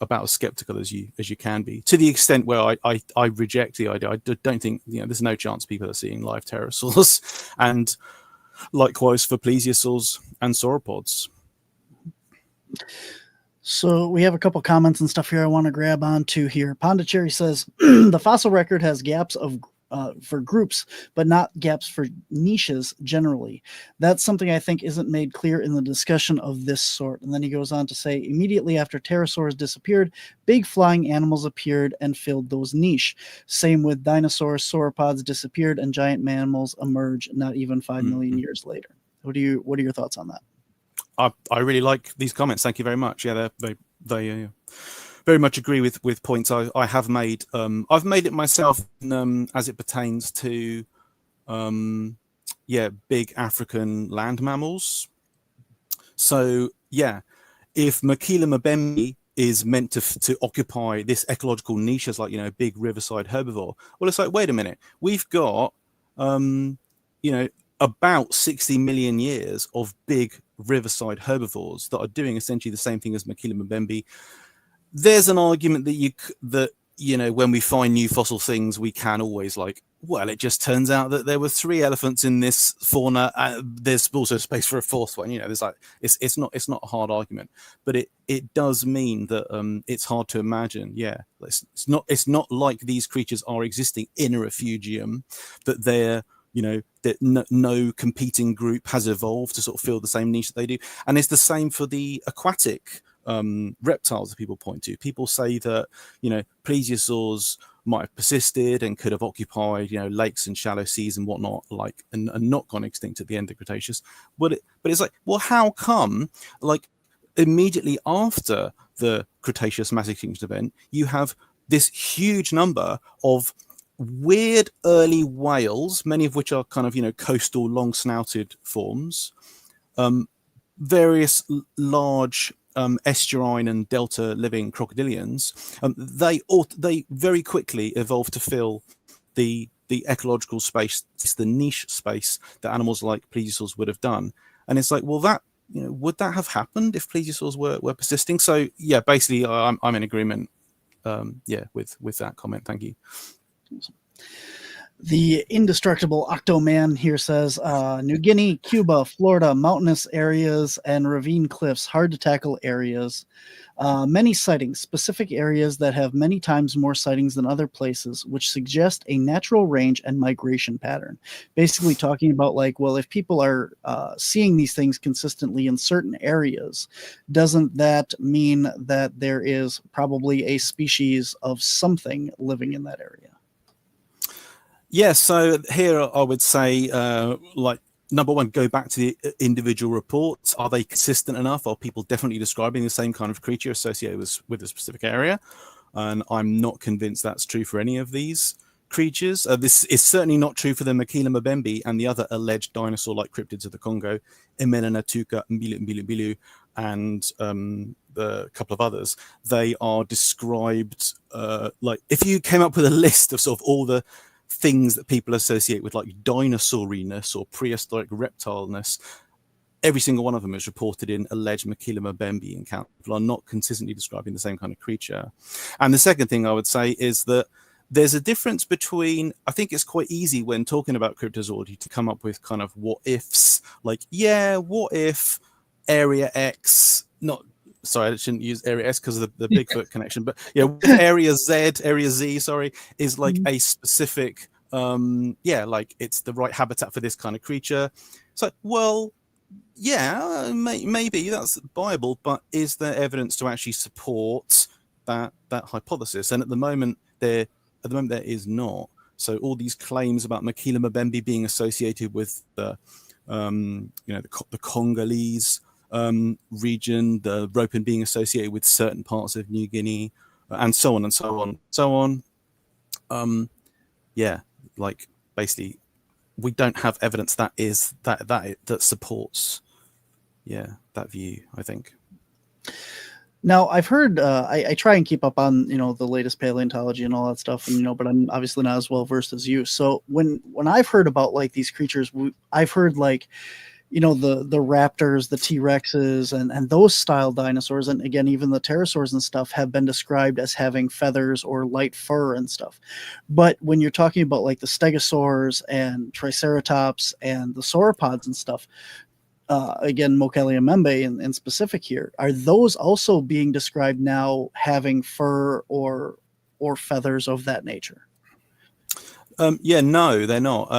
about as skeptical as you can be, to the extent where I reject the idea. I don't think there's no chance people are seeing live pterosaurs, and likewise for plesiosaurs and sauropods. So we have a couple comments and stuff here I want to grab onto here. Pondicherry says the fossil record has gaps for groups, but not gaps for niches generally. That's something I think isn't made clear in the discussion of this sort. And then he goes on to say, immediately after pterosaurs disappeared, big flying animals appeared and filled those niche. Same with dinosaurs, sauropods disappeared, and giant mammals emerge not even 5 million years later. What are your thoughts on that? I really like these comments. Thank you very much. Yeah, they very much agree with points I have made. I've made it myself as it pertains to big African land mammals. So yeah, if Makila mbembe is meant to occupy this ecological niche as big riverside herbivore, well, it's wait a minute, we've got about 60 million years of big riverside herbivores that are doing essentially the same thing as Makila mbembe. there's an argument that when we find new fossil things, we can always well, it just turns out that there were 3 elephants in this fauna. There's also space for a 4th one. There's it's not a hard argument, but it does mean that it's hard to imagine. Yeah, it's not like these creatures are existing in a refugium, that they're that no competing group has evolved to sort of fill the same niche that they do. And it's the same for the aquatic reptiles that people point to. People say that plesiosaurs might have persisted and could have occupied lakes and shallow seas and whatnot, and not gone extinct at the end of the Cretaceous. But it's like, well, how come immediately after the Cretaceous mass extinction event you have this huge number of weird early whales, many of which are kind of coastal long snouted forms, various large estuarine and delta living crocodilians. They very quickly evolved to fill the ecological space, the niche space that animals like plesiosaurs would have done. And it's like, well, that would that have happened if plesiosaurs were persisting? So yeah, basically I'm in agreement with that comment. Thank you. The indestructible Octoman here says, New Guinea, Cuba, Florida, mountainous areas and ravine cliffs, hard to tackle areas. Many sightings, specific areas that have many times more sightings than other places, which suggest a natural range and migration pattern. Basically talking about well, if people are seeing these things consistently in certain areas, doesn't that mean that there is probably a species of something living in that area? Yeah, so here I would say, number one, go back to the individual reports. Are they consistent enough? Are people definitely describing the same kind of creature associated with a specific area? And I'm not convinced that's true for any of these creatures. This is certainly not true for the Makila mbembe and the other alleged dinosaur-like cryptids of the Congo, Emelanatuka, Mbilu, and the couple of others. They are described if you came up with a list of sort of all the things that people associate with dinosauriness or prehistoric reptileness, every single one of them is reported in alleged Makila mbembe encounter. People are not consistently describing the same kind of creature. And the second thing I would say is that there's a difference between, I think it's quite easy when talking about cryptozoology to come up with kind of what ifs, what if area X, sorry, I shouldn't use area S because of the Bigfoot connection, but area Z, is a specific, it's the right habitat for this kind of creature. So, well, yeah, maybe that's viable, but is there evidence to actually support that hypothesis? And at the moment there is not. So all these claims about Makila mbembe being associated with the Congolese region, the roping being associated with certain parts of New Guinea, and so on and so on, basically, we don't have evidence that supports, that view, I think. Now, I've heard, I try and keep up on, the latest paleontology and all that stuff, and, but I'm obviously not as well versed as you. So when I've heard about these creatures, I've heard the raptors, the T-Rexes, and those style dinosaurs, and again, even the pterosaurs and stuff have been described as having feathers or light fur and stuff. But when you're talking about the stegosaurs and triceratops and the sauropods and stuff, again, Makila mbembe in specific here, are those also being described now having fur or feathers of that nature? No, they're not.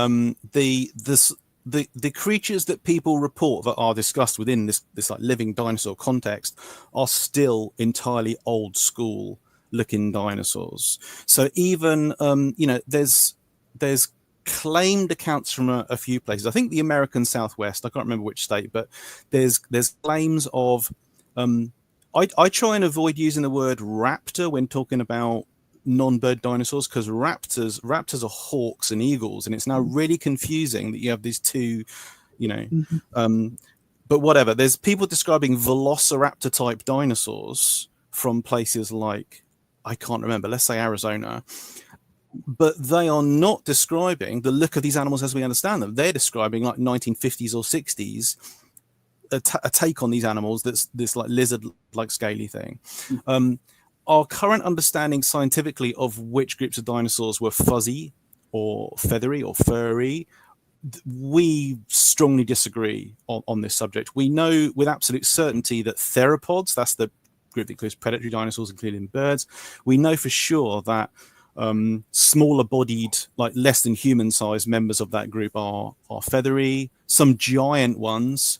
The creatures that people report that are discussed within this living dinosaur context are still entirely old school looking dinosaurs. So even there's claimed accounts from a few places. I think the American Southwest, I can't remember which state, but there's claims of I try and avoid using the word raptor when talking about non-bird dinosaurs, because raptors are hawks and eagles, and it's now really confusing that you have these two, but whatever. There's people describing velociraptor type dinosaurs from places like, I can't remember, let's say Arizona, but they are not describing the look of these animals as we understand them. They're describing 1950s or 60s a take on these animals that's this lizard like scaly thing. our current understanding scientifically of which groups of dinosaurs were fuzzy or feathery or furry, we strongly disagree on this subject. We know with absolute certainty that theropods, that's the group that includes predatory dinosaurs, including birds, we know for sure that smaller bodied, like less than human sized members of that group are feathery. Some giant ones,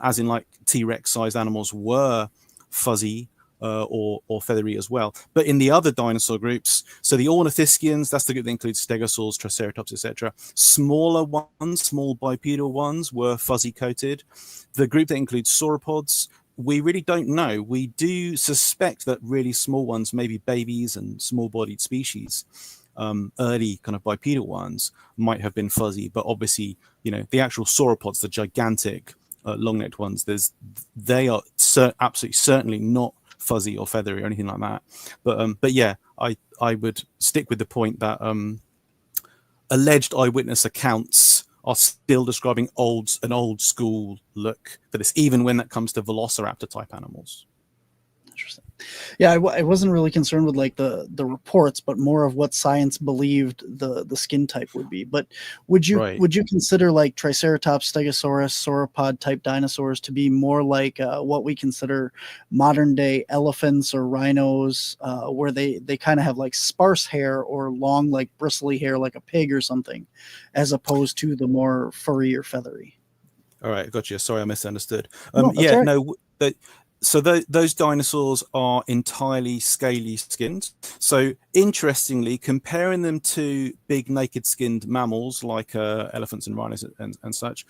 as in like T-Rex sized animals, were fuzzy or feathery as well. But in the other dinosaur groups, so the ornithischians, that's the group that includes stegosaurs, triceratops, etc. Smaller ones, small bipedal ones, were fuzzy coated. The group that includes sauropods, we really don't know. We do suspect that really small ones, maybe babies and small-bodied species, early kind of bipedal ones, might have been fuzzy. But obviously, you know, the actual sauropods, the gigantic long-necked ones, they are absolutely certainly not fuzzy or feathery or anything like that. But yeah, I would stick with the point that alleged eyewitness accounts are still describing an old school look for this, even when that comes to velociraptor type animals. Interesting. Yeah, I wasn't really concerned with like the reports, but more of what science believed the skin type would be. But would you consider like Triceratops, Stegosaurus, sauropod type dinosaurs to be more like what we consider modern day elephants or rhinos, where they kind of have like sparse hair or long like bristly hair like a pig or something, as opposed to the more furry or feathery? All right, gotcha. Sorry, I misunderstood. No, yeah, right. no. So those dinosaurs are entirely scaly skinned. So interestingly, comparing them to big naked skinned mammals like elephants and rhinos and such,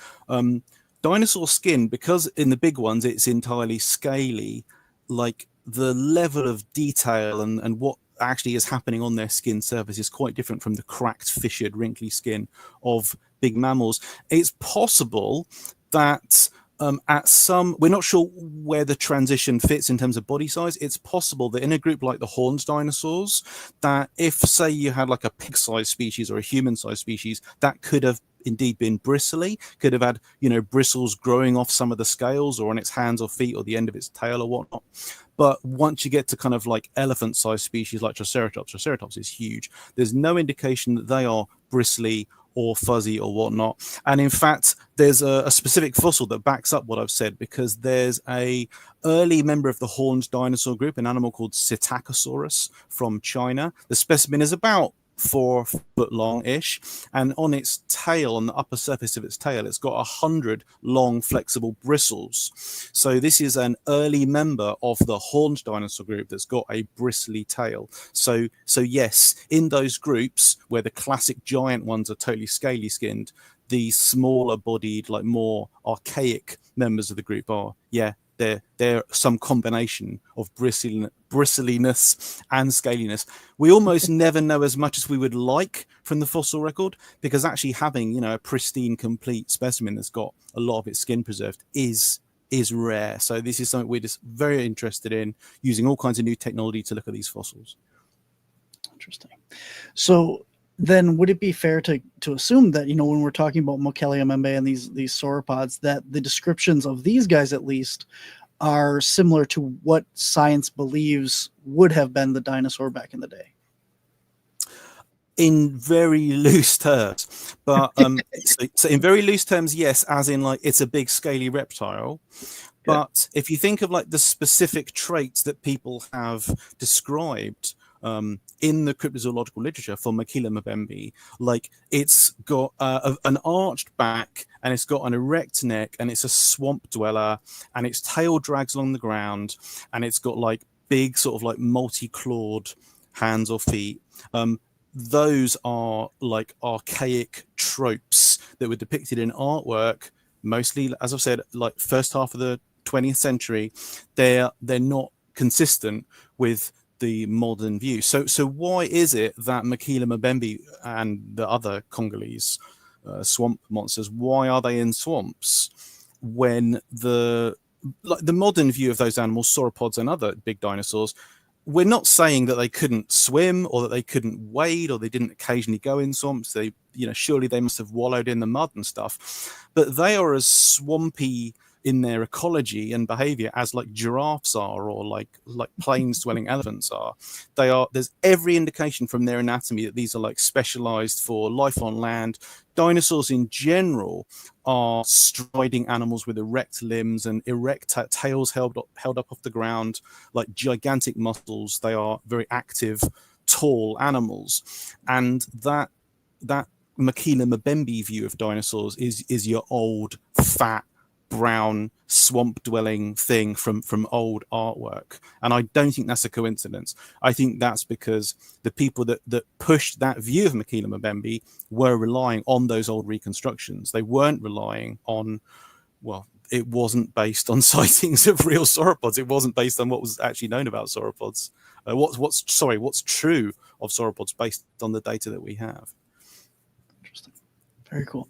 dinosaur skin, because in the big ones it's entirely scaly, like the level of detail and what actually is happening on their skin surface is quite different from the cracked, fissured, wrinkly skin of big mammals. It's possible that we're not sure where the transition fits in terms of body size. It's possible that in a group like the horned dinosaurs, that if, say, you had like a pig-sized species or a human-sized species, that could have indeed been bristly, could have had, you know, bristles growing off some of the scales or on its hands or feet or the end of its tail or whatnot. But once you get to kind of like elephant-sized species like Triceratops is huge. There's no indication that they are bristly or fuzzy or whatnot. And in fact, there's a specific fossil that backs up what I've said, because there's a early member of the horned dinosaur group, an animal called Psittacosaurus from China. The specimen is about 4 foot long-ish, and on its tail, on the upper surface of its tail, it's got 100 long flexible bristles. So this is an early member of the horned dinosaur group that's got a bristly tail. So yes, in those groups where the classic giant ones are totally scaly skinned, the smaller bodied, like more archaic members of the group are, yeah, they're some combination of bristliness and scaliness. We almost never know as much as we would like from the fossil record, because actually having, you know, a pristine, complete specimen that's got a lot of its skin preserved is rare. So this is something we're just very interested in, using all kinds of new technology to look at these fossils. Interesting. So then would it be fair to assume that, you know, when we're talking about Mokele-mbembe and these sauropods, that the descriptions of these guys at least are similar to what science believes would have been the dinosaur back in the day? In very loose terms, but so in very loose terms, yes, as in like it's a big scaly reptile. But if you think of like the specific traits that people have described in the cryptozoological literature for Mokele-mbembe, like it's got an arched back, and it's got an erect neck, and it's a swamp dweller, and its tail drags along the ground, and it's got like big sort of like multi-clawed hands or feet. Those are like archaic tropes that were depicted in artwork, mostly, as I've said, like first half of the 20th century. They're not consistent with the modern view. So why is it that Mokele-mbembe and the other Congolese swamp monsters, why are they in swamps when the modern view of those animals, sauropods and other big dinosaurs, we're not saying that they couldn't swim or that they couldn't wade or they didn't occasionally go in swamps. They, you know, surely they must have wallowed in the mud and stuff, but they are as swampy in their ecology and behavior as like giraffes are, or like plains dwelling elephants are. There's every indication from their anatomy that these are like specialized for life on land. Dinosaurs in general are striding animals with erect limbs and erect tails held up off the ground, like gigantic muscles. They are very active, tall animals. And that Makila Mbembe view of dinosaurs is your old, fat, brown, swamp-dwelling thing from old artwork. And I don't think that's a coincidence. I think that's because the people that pushed that view of Makila Mbembe were relying on those old reconstructions. They weren't relying on, well, it wasn't based on sightings of real sauropods. It wasn't based on what was actually known about sauropods. What's true of sauropods based on the data that we have. Very cool.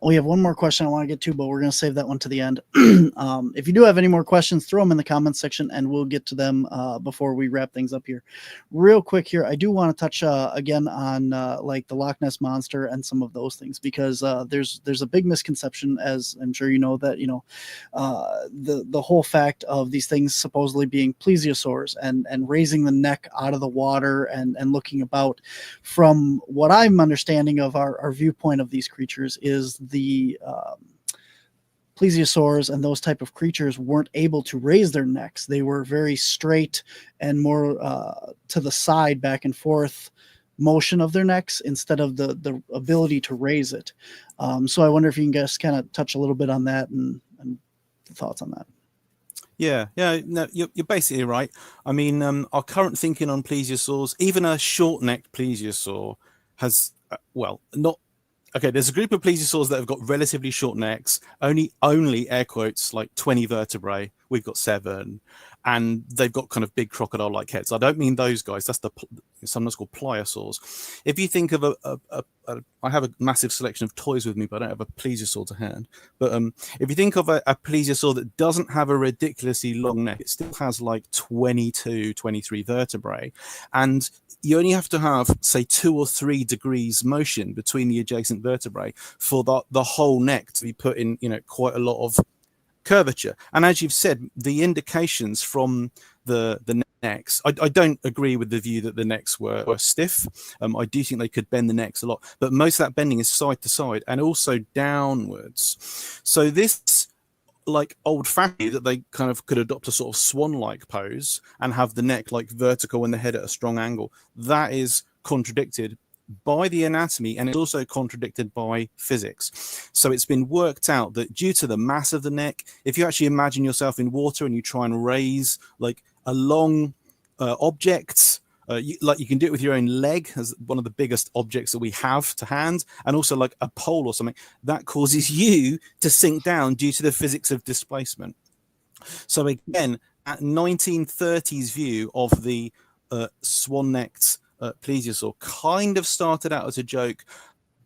We have one more question I want to get to, but we're going to save that one to the end. If you do have any more questions, throw them in the comments section and we'll get to them before we wrap things up here. Real quick here, I do want to touch again on like the Loch Ness monster and some of those things, because there's a big misconception, as I'm sure you know, that the whole fact of these things supposedly being plesiosaurs and raising the neck out of the water and looking about. From what I'm understanding of our viewpoint of these creatures is the plesiosaurs and those type of creatures weren't able to raise their necks. They were very straight and more to the side, back and forth motion of their necks instead of the ability to raise it. So I wonder if you can just kind of touch a little bit on that and the thoughts on that. Yeah, no, you're basically right. I mean, our current thinking on plesiosaurs, even a short-necked plesiosaur has, there's a group of plesiosaurs that have got relatively short necks, only air quotes, like 20 vertebrae. We've got 7, and they've got kind of big crocodile-like heads. I don't mean those guys. That's sometimes called palaeozoologist. If you think of I have a massive selection of toys with me, but I don't have a plesiosaur to hand. But if you think of a plesiosaur that doesn't have a ridiculously long neck, it still has like 22, 23 vertebrae, and you only have to have, say, 2 or 3 degrees motion between the adjacent vertebrae for the whole neck to be put in, quite a lot of curvature. And as you've said, the indications from the necks, I don't agree with the view that the necks were stiff. I do think they could bend the necks a lot, but most of that bending is side to side and also downwards. So this, like, old-fashioned, that they kind of could adopt a sort of swan-like pose and have the neck like vertical and the head at a strong angle, that is contradicted by the anatomy, and it's also contradicted by physics. So it's been worked out that due to the mass of the neck, if you actually imagine yourself in water and you try and raise like a long object, you can do it with your own leg as one of the biggest objects that we have to hand, and also like a pole or something, that causes you to sink down due to the physics of displacement. So again, that 1930s view of the swan-necked plesiosaur kind of started out as a joke,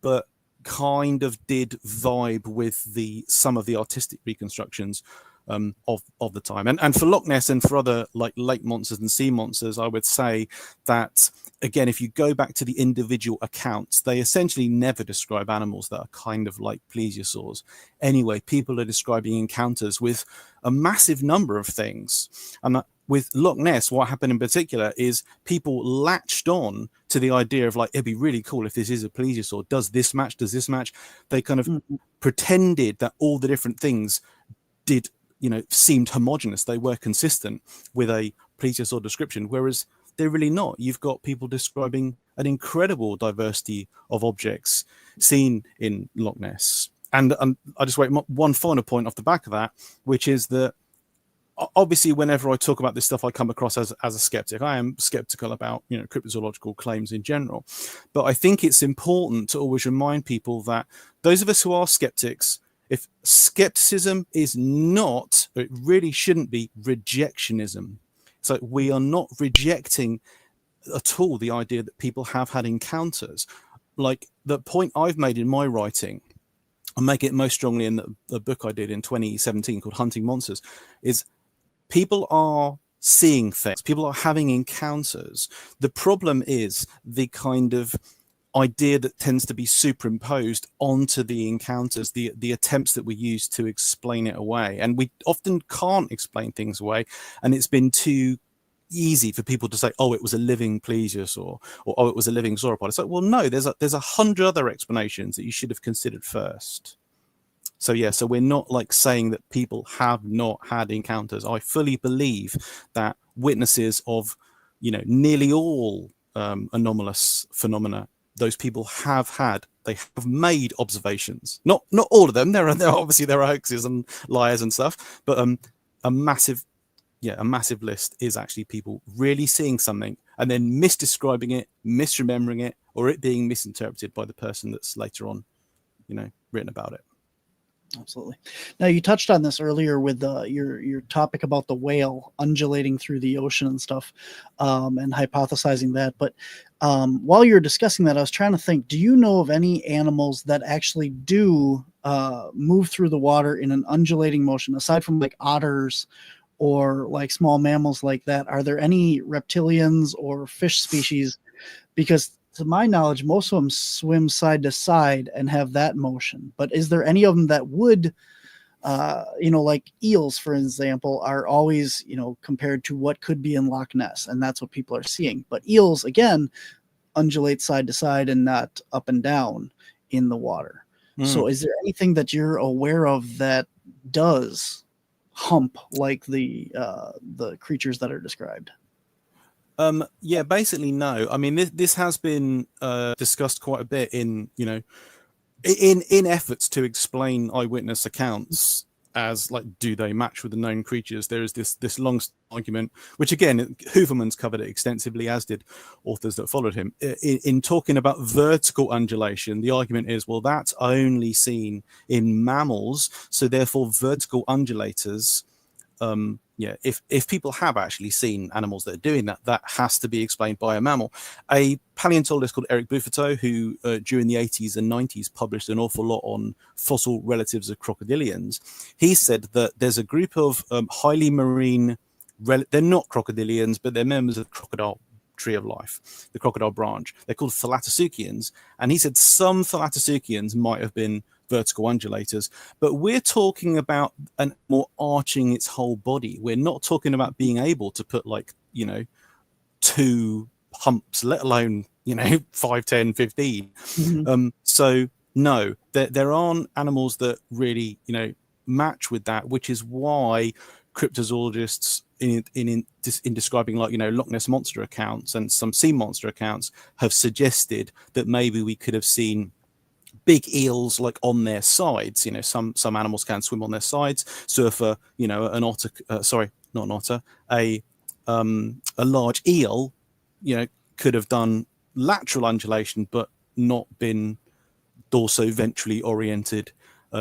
but kind of did vibe with some of the artistic reconstructions of the time. And for Loch Ness and for other like lake monsters and sea monsters, I would say that, again, if you go back to the individual accounts, they essentially never describe animals that are kind of like plesiosaurs. Anyway, people are describing encounters with a massive number of things. And with Loch Ness, what happened in particular is people latched on to the idea of like, it'd be really cool if this is a plesiosaur. Does this match? Does this match? They kind of pretended that all the different things did, seemed homogenous. They were consistent with a plesiosaur description, whereas they're really not. You've got people describing an incredible diversity of objects seen in Loch Ness. And I just wait one final point off the back of that, which is that obviously whenever I talk about this stuff, I come across as a skeptic. I am skeptical about cryptozoological claims in general, but I think it's important to always remind people that those of us who are skeptics, if skepticism is not, it really shouldn't be, rejectionism. So we are not rejecting at all the idea that people have had encounters. Like the point I've made in my writing, I make it most strongly in the book I did in 2017 called Hunting Monsters, is people are seeing things, people are having encounters. The problem is the kind of idea that tends to be superimposed onto the encounters, the attempts that we use to explain it away. And we often can't explain things away, and it's been too easy for people to say, oh, it was a living plesiosaur, or oh, it was a living sauropod. It's like, well, no, there's 100 other explanations that you should have considered first. So yeah, so we're not like saying that people have not had encounters. I fully believe that witnesses of, you know, nearly all anomalous phenomena, those people have made observations. Not all of them. There are hoaxes and liars and stuff, but a massive list is actually people really seeing something and then misdescribing it, misremembering it, or it being misinterpreted by the person that's later on, you know, written about it. Absolutely. Now, you touched on this earlier with your topic about the whale undulating through the ocean and stuff, and hypothesizing that. But while you're discussing that, I was trying to think, do you know of any animals that actually do move through the water in an undulating motion, aside from like otters or like small mammals like that? Are there any reptilians or fish species? Because to my knowledge, most of them swim side to side and have that motion. But is there any of them that would, you know, like eels, for example, are always, you know, compared to what could be in Loch Ness, and that's what people are seeing. But eels, again, undulate side to side and not up and down in the water. So is there anything that you're aware of that does hump like the creatures that are described? Yeah, basically no. I mean, this has been discussed quite a bit in, you know, in efforts to explain eyewitness accounts as like, do they match with the known creatures? There is this long argument, which again, Hooverman's covered it extensively, as did authors that followed him. In talking about vertical undulation, the argument is, well, that's only seen in mammals, so therefore vertical undulators. If people have actually seen animals that are doing that, that has to be explained by a mammal. A paleontologist called Eric Buffeteau, who during the 80s and 90s published an awful lot on fossil relatives of crocodilians, he said that there's a group of highly marine, they're not crocodilians, but they're members of the crocodile tree of life, the crocodile branch. They're called Thalattosuchians. And he said some Thalattosuchians might have been vertical undulators, but we're talking about an more arching its whole body. We're not talking about being able to put like, you know, 2 humps, let alone, you know, 5, 10, 15. So no, there aren't animals that really, you know, match with that, which is why cryptozoologists in describing, like, you know, Loch Ness monster accounts and some sea monster accounts have suggested that maybe we could have seen big eels like on their sides. You know, some animals can swim on their sides. So if you know, an otter, sorry, not an otter, a large eel, you know, could have done lateral undulation but not been dorso-ventrally oriented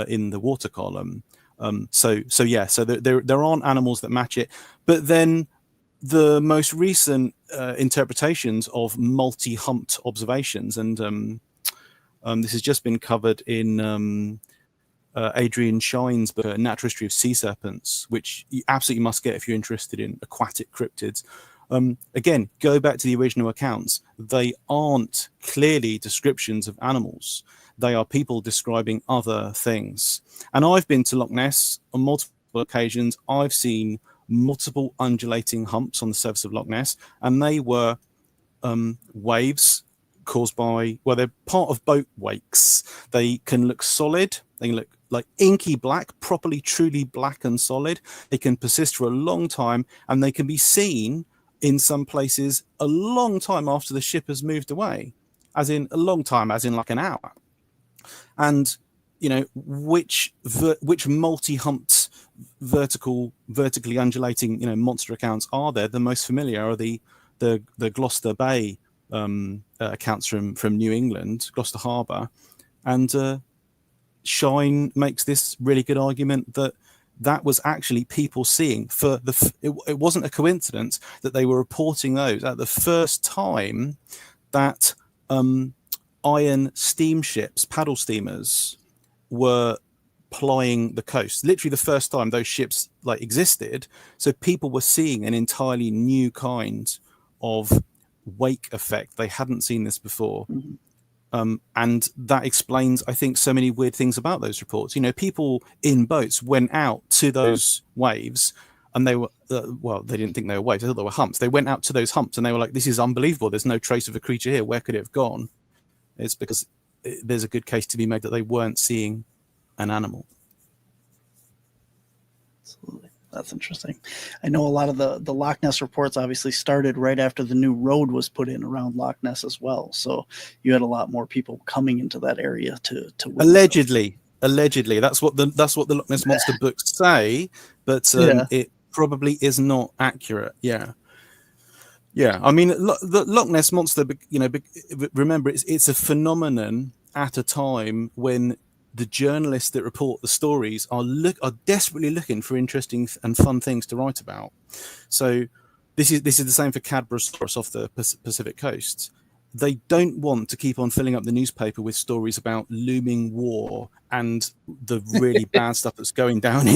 in the water column. So there aren't animals that match it. But then the most recent interpretations of multi-humped observations, and this has just been covered in Adrian Shine's book, A Natural History of Sea Serpents, which you absolutely must get if you're interested in aquatic cryptids. Again, go back to the original accounts. They aren't clearly descriptions of animals. They are people describing other things. And I've been to Loch Ness on multiple occasions. I've seen multiple undulating humps on the surface of Loch Ness, and they were waves caused by, well, they're part of boat wakes. They can look solid. They can look like inky black, properly, truly black and solid. They can persist for a long time, and they can be seen in some places a long time after the ship has moved away, as in a long time, as in like an hour. And, you know, which multi-humped vertically undulating, you know, monster accounts are there? The most familiar are the Gloucester Bay accounts from New England, Gloucester Harbour, and Shine makes this really good argument that was actually people seeing it wasn't a coincidence that they were reporting those at the first time that iron steamships, paddle steamers, were plying the coast. Literally the first time those ships like existed. So people were seeing an entirely new kind of wake effect. They hadn't seen this before. And that explains, I think, so many weird things about those reports. People in boats went out to those waves, and they were they didn't think they were waves; they thought they were humps. They went out to those humps, and they were like, "This is unbelievable. There's no trace of a creature here. Where could it have gone?" It's because there's a good case to be made that they weren't seeing an animal. Absolutely. That's interesting. I know a lot of the Loch Ness reports obviously started right after the new road was put in around Loch Ness as well. So you had a lot more people coming into that area to allegedly. That's what the Loch Ness monster books say, but it probably is not accurate. Yeah. I mean, the Loch Ness monster, remember, it's a phenomenon at a time when the journalists that report the stories are desperately looking for interesting and fun things to write about. So this is the same for Cadborosaurus off the Pacific coast. They don't want to keep on filling up the newspaper with stories about looming war and the really bad stuff that's going down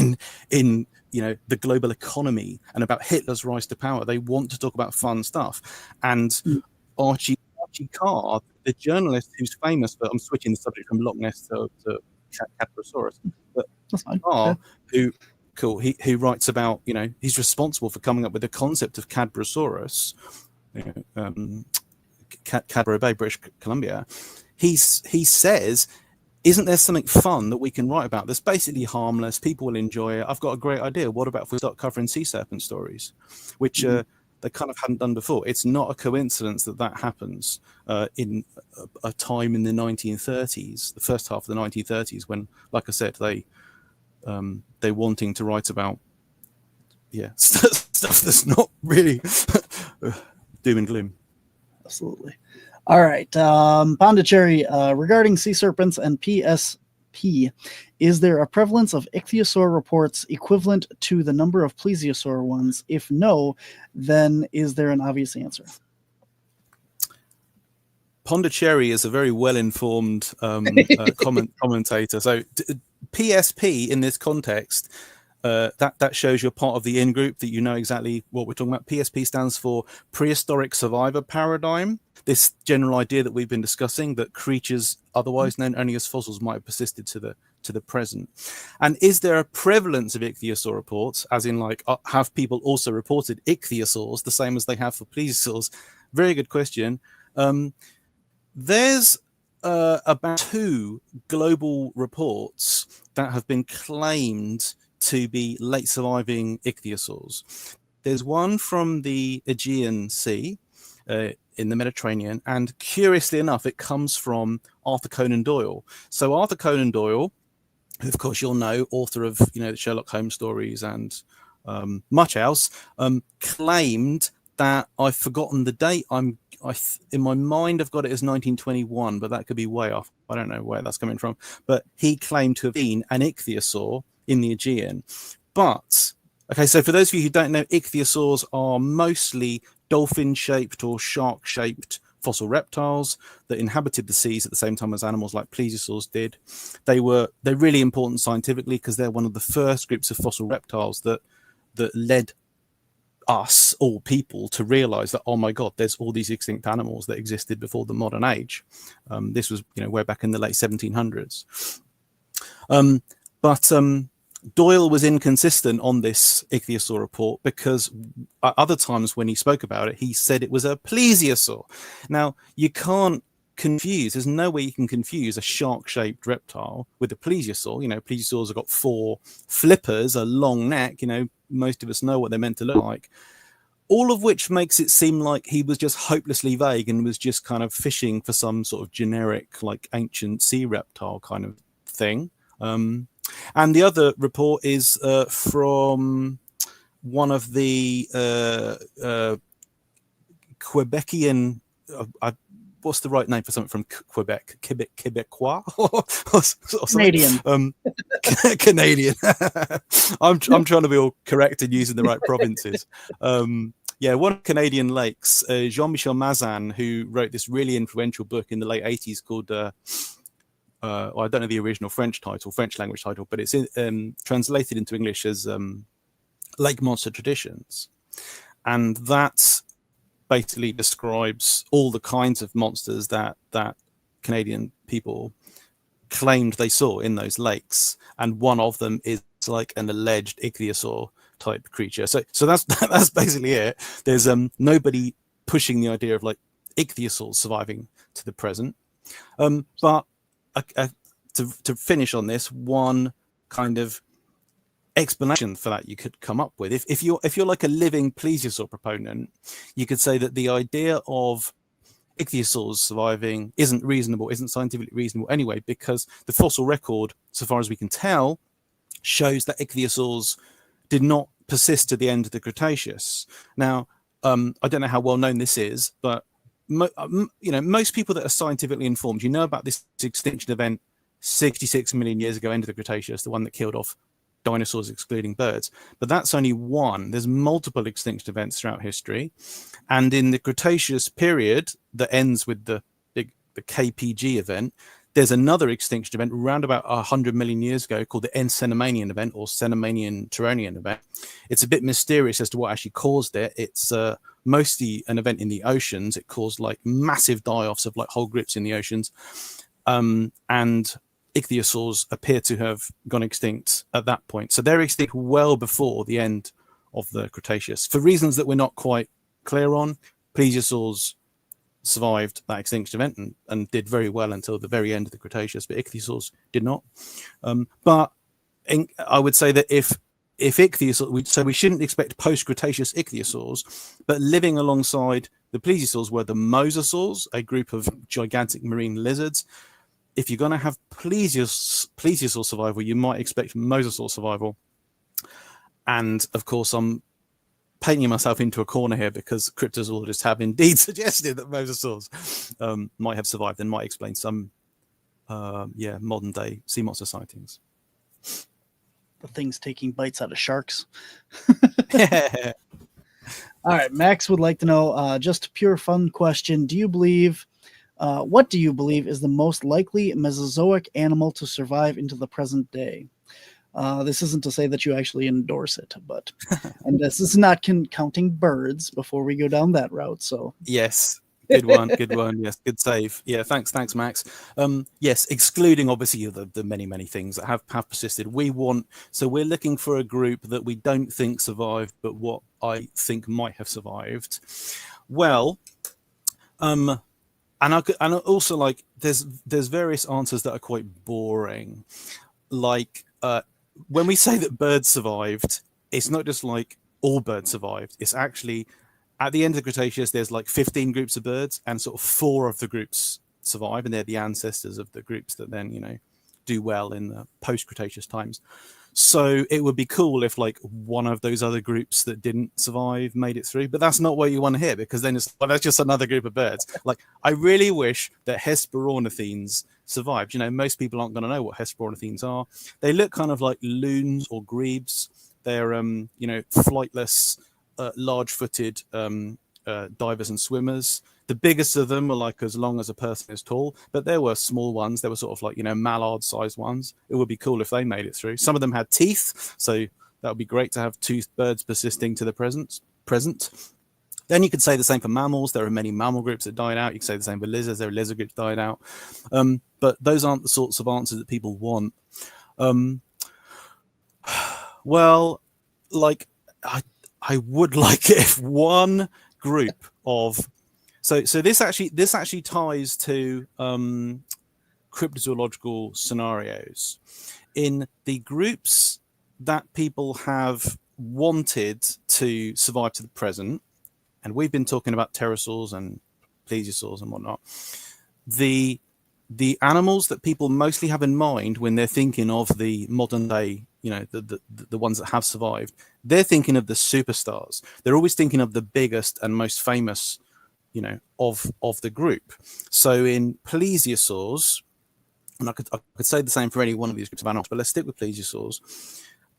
in the global economy and about Hitler's rise to power. They want to talk about fun stuff. And Archie Carr, the journalist who's famous for, I'm switching the subject from Loch Ness to Cadborosaurus, but Carr, who writes about, he's responsible for coming up with the concept of Cadborosaurus, Cadboro Bay, British Columbia. He says, isn't there something fun that we can write about that's basically harmless? People will enjoy it. I've got a great idea. What about if we start covering sea serpent stories, which they kind of hadn't done before? It's not a coincidence that happens in a time in the 1930s, the first half of the 1930s, when, like I said, they're wanting to write about stuff that's not really doom and gloom. Absolutely. All right. Pondicherry, regarding sea serpents and PSP, is there a prevalence of ichthyosaur reports equivalent to the number of plesiosaur ones? If no, then is there an obvious answer? Pondicherry is a very well-informed commentator. So PSP in this context, that shows you're part of the in-group, that you know exactly what we're talking about. PSP stands for Prehistoric Survivor Paradigm. This general idea that we've been discussing, that creatures otherwise known only as fossils might have persisted to the present. And is there a prevalence of ichthyosaur reports, as in have people also reported ichthyosaurs the same as they have for plesiosaurs? Very good question. There's about 2 global reports that have been claimed to be late surviving ichthyosaurs. There's one from the Aegean Sea in the Mediterranean, and curiously enough, it comes from Arthur Conan Doyle. So Arthur Conan Doyle, who of course you'll know, author of the Sherlock Holmes stories and much else, claimed that, I've forgotten the date, in my mind I've got it as 1921, but that could be way off. I don't know where that's coming from, but he claimed to have been an ichthyosaur in the Aegean. But okay, so for those of you who don't know, ichthyosaurs are mostly dolphin-shaped or shark-shaped fossil reptiles that inhabited the seas at the same time as animals like plesiosaurs did. They're really important scientifically because they're one of the first groups of fossil reptiles that led us, all people, to realize that, oh my god, there's all these extinct animals that existed before the modern age. This was way back in the late 1700s. But Doyle was inconsistent on this ichthyosaur report because at other times when he spoke about it, he said it was a plesiosaur. Now, you can't confuse, there's no way you can confuse a shark-shaped reptile with a plesiosaur. Plesiosaurs have got 4 flippers, a long neck, most of us know what they're meant to look like. All of which makes it seem like he was just hopelessly vague and was just kind of fishing for some sort of generic, ancient sea reptile kind of thing. And the other report is from one of the Quebecian, what's the right name for something from Quebec? Quebecois? or Canadian. Canadian. I'm trying to be all correct and using the right provinces. One of Canadian lakes, Jean-Michel Mazin, who wrote this really influential book in the late 80s called... I don't know the original French language title, but it's translated into English as Lake Monster Traditions. And that basically describes all the kinds of monsters that Canadian people claimed they saw in those lakes, and one of them is like an alleged ichthyosaur type creature. So that's that's basically it. There's nobody pushing the idea of like ichthyosaurs surviving to the present. But to finish on this, one kind of explanation for that you could come up with, if you're like a living plesiosaur proponent, you could say that the idea of ichthyosaurs surviving isn't scientifically reasonable anyway, because the fossil record, so far as we can tell, shows that ichthyosaurs did not persist to the end of the Cretaceous. Now, I don't know how well known this is, but most people that are scientifically informed, about this extinction event 66 million years ago, end of the Cretaceous, the one that killed off dinosaurs excluding birds. But that's only one. There's multiple extinction events throughout history. And in the Cretaceous period that ends with the KPG event, there's another extinction event around about 100 million years ago called the Cenomanian event, or Cenomanian-Turonian event. It's a bit mysterious as to what actually caused it. It's mostly an event in the oceans. It caused like massive die-offs of like whole groups in the oceans. And ichthyosaurs appear to have gone extinct at that point. So they're extinct well before the end of the Cretaceous. For reasons that we're not quite clear on, plesiosaurs survived that extinction event and did very well until the very end of the Cretaceous, but ichthyosaurs did not. But I would say that if ichthyosaurs, so we shouldn't expect post-Cretaceous ichthyosaurs, but living alongside the plesiosaurs were the mosasaurs, a group of gigantic marine lizards. If you're going to have plesiosaur survival, you might expect mosasaur survival. And of course, I'm painting myself into a corner here because cryptozoologists have indeed suggested that mosasaurs might have survived and might explain some modern day sea monster sightings. The things taking bites out of sharks. Yeah. All right, Max would like to know, just a pure fun question. What do you believe is the most likely Mesozoic animal to survive into the present day? This isn't to say that you actually endorse it, but and this is not counting birds before we go down that route. So yes, good one. Yes, good save. Yeah, thanks, Max. Yes, excluding obviously the many things that have persisted. We're looking for a group that we don't think survived, but what I think might have survived. Well, and also like there's various answers that are quite boring, like when we say that birds survived, it's not just like all birds survived. It's actually at the end of the Cretaceous, there's like 15 groups of birds, and sort of 4 of the groups survive, and they're the ancestors of the groups that then do well in the post-Cretaceous times. So it would be cool if like one of those other groups that didn't survive made it through, but that's not what you want to hear, because then that's just another group of birds. Like, I really wish that Hesperornithines survived. Most people aren't going to know what Hesperornithines are. They look kind of like loons or grebes. They're flightless, large-footed divers and swimmers. The biggest of them were like as long as a person is tall, but there were small ones. There were sort of like, mallard-sized ones. It would be cool if they made it through. Some of them had teeth, so that would be great to have toothed birds persisting to the present. Then you could say the same for mammals. There are many mammal groups that died out. You could say the same for lizards. There are lizard groups that died out. But those aren't the sorts of answers that people want. Well, like, I would like it if one group of... So this actually ties to cryptozoological scenarios. In the groups that people have wanted to survive to the present, and we've been talking about pterosaurs and plesiosaurs and whatnot, the animals that people mostly have in mind when they're thinking of the modern day, the ones that have survived, they're thinking of the superstars. They're always thinking of the biggest and most famous of the group. So in plesiosaurs, and I could say the same for any one of these groups of animals, but let's stick with plesiosaurs.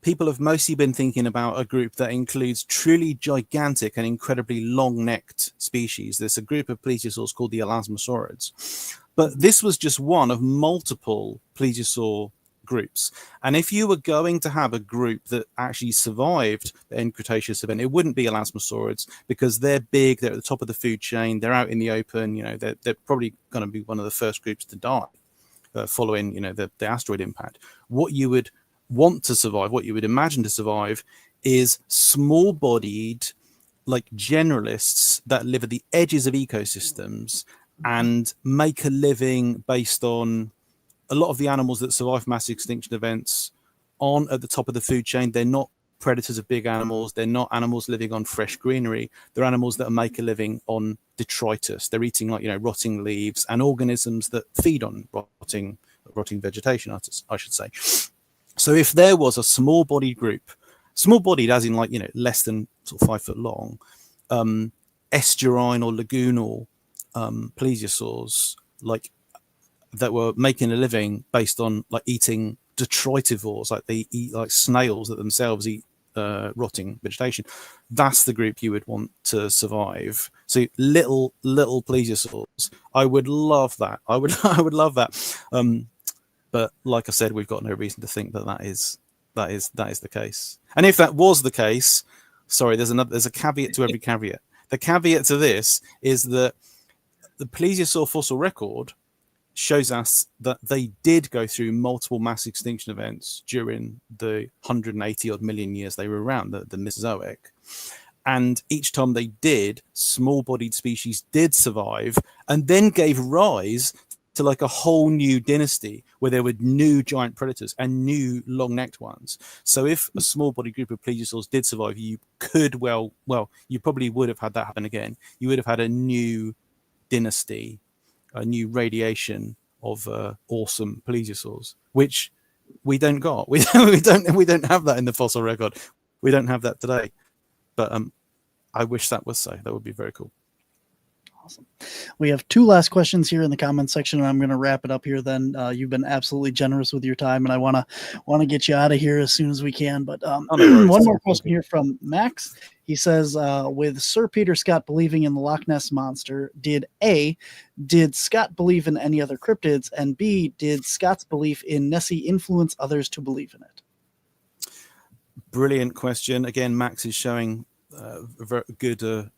People have mostly been thinking about a group that includes truly gigantic and incredibly long-necked species. There's a group of plesiosaurs called the elasmosaurids. But this was just one of multiple plesiosaur groups. And if you were going to have a group that actually survived the end Cretaceous event, it wouldn't be Elasmosaurids, because they're big, they're at the top of the food chain, they're out in the open, they're probably going to be one of the first groups to die following, the asteroid impact. What you would want to survive, what you would imagine to survive, is small-bodied, like generalists that live at the edges of ecosystems and make a living based on a lot of the animals that survive mass extinction events aren't at the top of the food chain. They're not predators of big animals. They're not animals living on fresh greenery. They're animals that make a living on detritus. They're eating rotting leaves and organisms that feed on rotting vegetation, I should say. So if there was a small-bodied group, small-bodied as in less than sort of 5 foot long, estuarine or lagoonal plesiosaurs, that were making a living based on eating detritivores, they eat snails that themselves eat rotting vegetation. That's the group you would want to survive. So little plesiosaurs. I would love that. I would love that. But like I said, we've got no reason to think that is the case. And if that was the case, sorry, there's a caveat to every caveat. The caveat to this is that the plesiosaur fossil record shows us that they did go through multiple mass extinction events during the 180 odd million years they were around, the Mesozoic. And each time they did, small-bodied species did survive and then gave rise to a whole new dynasty where there were new giant predators and new long-necked ones. So if a small-bodied group of plesiosaurs did survive, you could you probably would have had that happen again. You would have had a new dynasty, a new radiation of awesome plesiosaurs, which we don't got. We don't have that in the fossil record. We don't have that today. But I wish that was so. That would be very cool. Awesome. We have 2 last questions here in the comment section, and I'm going to wrap it up here. Then you've been absolutely generous with your time, and I want to get you out of here as soon as we can. But one more question here from Max. He says, with Sir Peter Scott believing in the Loch Ness monster, did Scott believe in any other cryptids, and B, did Scott's belief in Nessie influence others to believe in it? Brilliant question. Again, Max is showing a good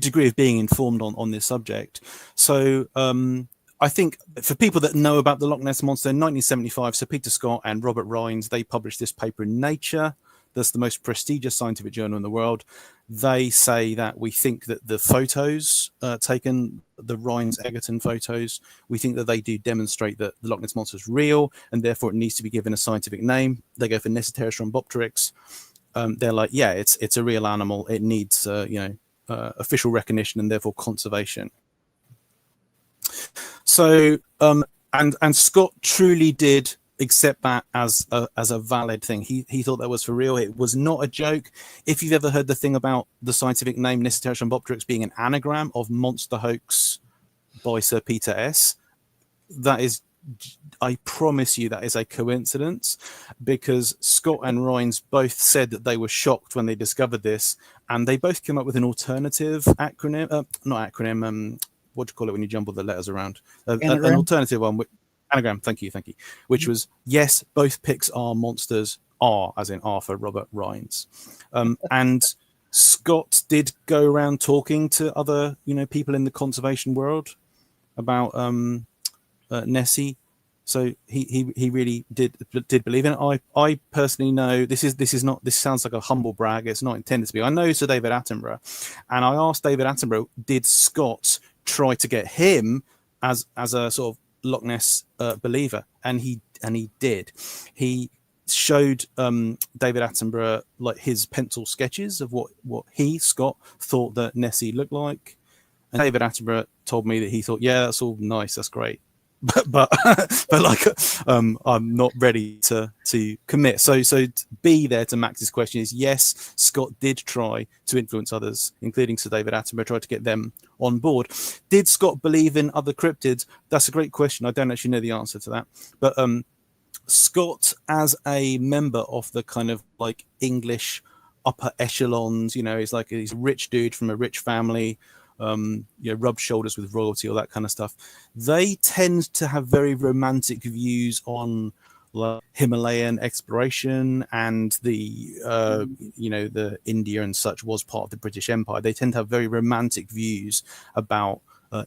degree of being informed on this subject. So I think for people that know about the Loch Ness monster, in 1975, Sir Peter Scott and Robert Rines, they published this paper in Nature. That's the most prestigious scientific journal in the world. They say that we think that the photos taken, the Rines-Egerton photos, we think that they do demonstrate that the Loch Ness monster is real, and therefore it needs to be given a scientific name. They go for Nessioteris rhombopteryx. They're like, yeah, it's a real animal. It needs, official recognition and therefore conservation. So, and Scott truly did accept that as a valid thing. He thought that was for real. It was not a joke. If you've ever heard the thing about the scientific name Nessioteris rhombopteryx being an anagram of monster hoax by Sir Peter S., that is, I promise you, that is a coincidence, because Scott and Rines both said that they were shocked when they discovered this, and they both came up with an alternative acronym, what do you call it when you jumble the letters around? An alternative one, anagram, thank you, which was, yes, both picks are monsters, R, as in R for Robert Rines. And Scott did go around talking to other, people in the conservation world about Nessie. So he really did believe in it. I personally know this sounds like a humble brag. It's not intended to be. I know Sir David Attenborough, and I asked David Attenborough, did Scott try to get him as a sort of Loch Ness believer? And he did. He showed David Attenborough his pencil sketches of what he, Scott, thought that Nessie looked like. And David Attenborough told me that he thought, yeah, that's all nice, that's great. But I'm not ready to commit. So B there to Max's question is, yes, Scott did try to influence others, including Sir David Attenborough, tried to get them on board. Did Scott believe in other cryptids? That's a great question. I don't actually know the answer to that. But Scott, as a member of the kind of English upper echelons, he's he's a rich dude from a rich family, rub shoulders with royalty, all that kind of stuff. They tend to have very romantic views on like Himalayan exploration and the the India and such was part of the British Empire. They tend to have very romantic views about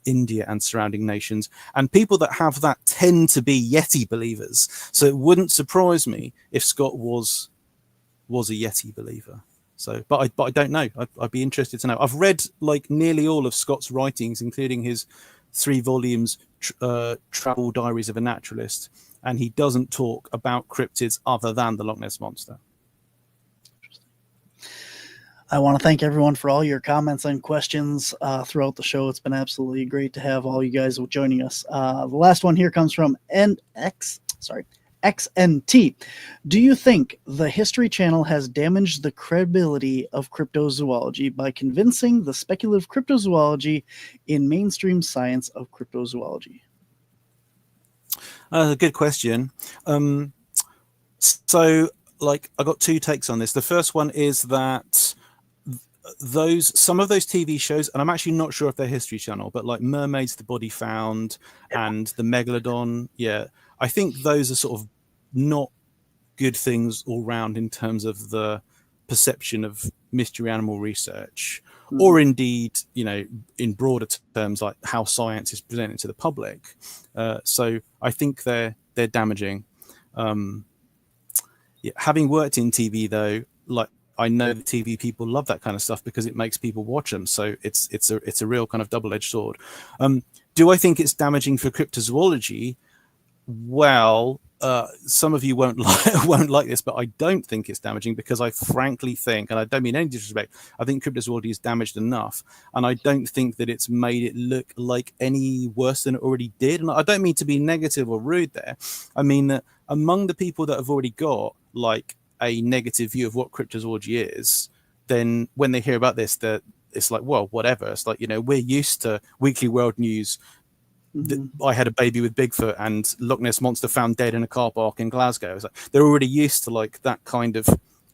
India and surrounding nations, and people that have that tend to be Yeti believers. So it wouldn't surprise me if Scott was a Yeti believer. So, but I don't know. I'd be interested to know. I've read like nearly all of Scott's writings, including his 3 volumes, Travel Diaries of a Naturalist, and he doesn't talk about cryptids other than the Loch Ness Monster. I want to thank everyone for all your comments and questions throughout the show. It's been absolutely great to have all you guys joining us. The last one here comes from XNT. Do you think the History Channel has damaged the credibility of cryptozoology by convincing the speculative cryptozoology in mainstream science of cryptozoology? A good question. So, like, I got 2 takes on this. The first one is that some of those TV shows, and I'm actually not sure if they're History Channel, but like Mermaids, The Body Found, and the Megalodon, I think those are sort of not good things all round in terms of the perception of mystery animal research, or indeed, in broader terms, like how science is presented to the public. So I think they're damaging. Having worked in TV, though, like, I know the TV people love that kind of stuff because it makes people watch them. So it's a real kind of double-edged sword. Do I think it's damaging for cryptozoology? Well, some of you won't like this, but I don't think it's damaging because I frankly think, and I don't mean any disrespect, I think cryptozoology is damaged enough, and I don't think that it's made it look like any worse than it already did. And I don't mean to be negative or rude there. I mean that among the people that have already got like a negative view of what cryptozoology is, then when they hear about this, it's like, well, whatever. It's like, we're used to Weekly World News. I had a baby with Bigfoot and Loch Ness Monster found dead in a car park in Glasgow. It's like, they're already used to like that kind of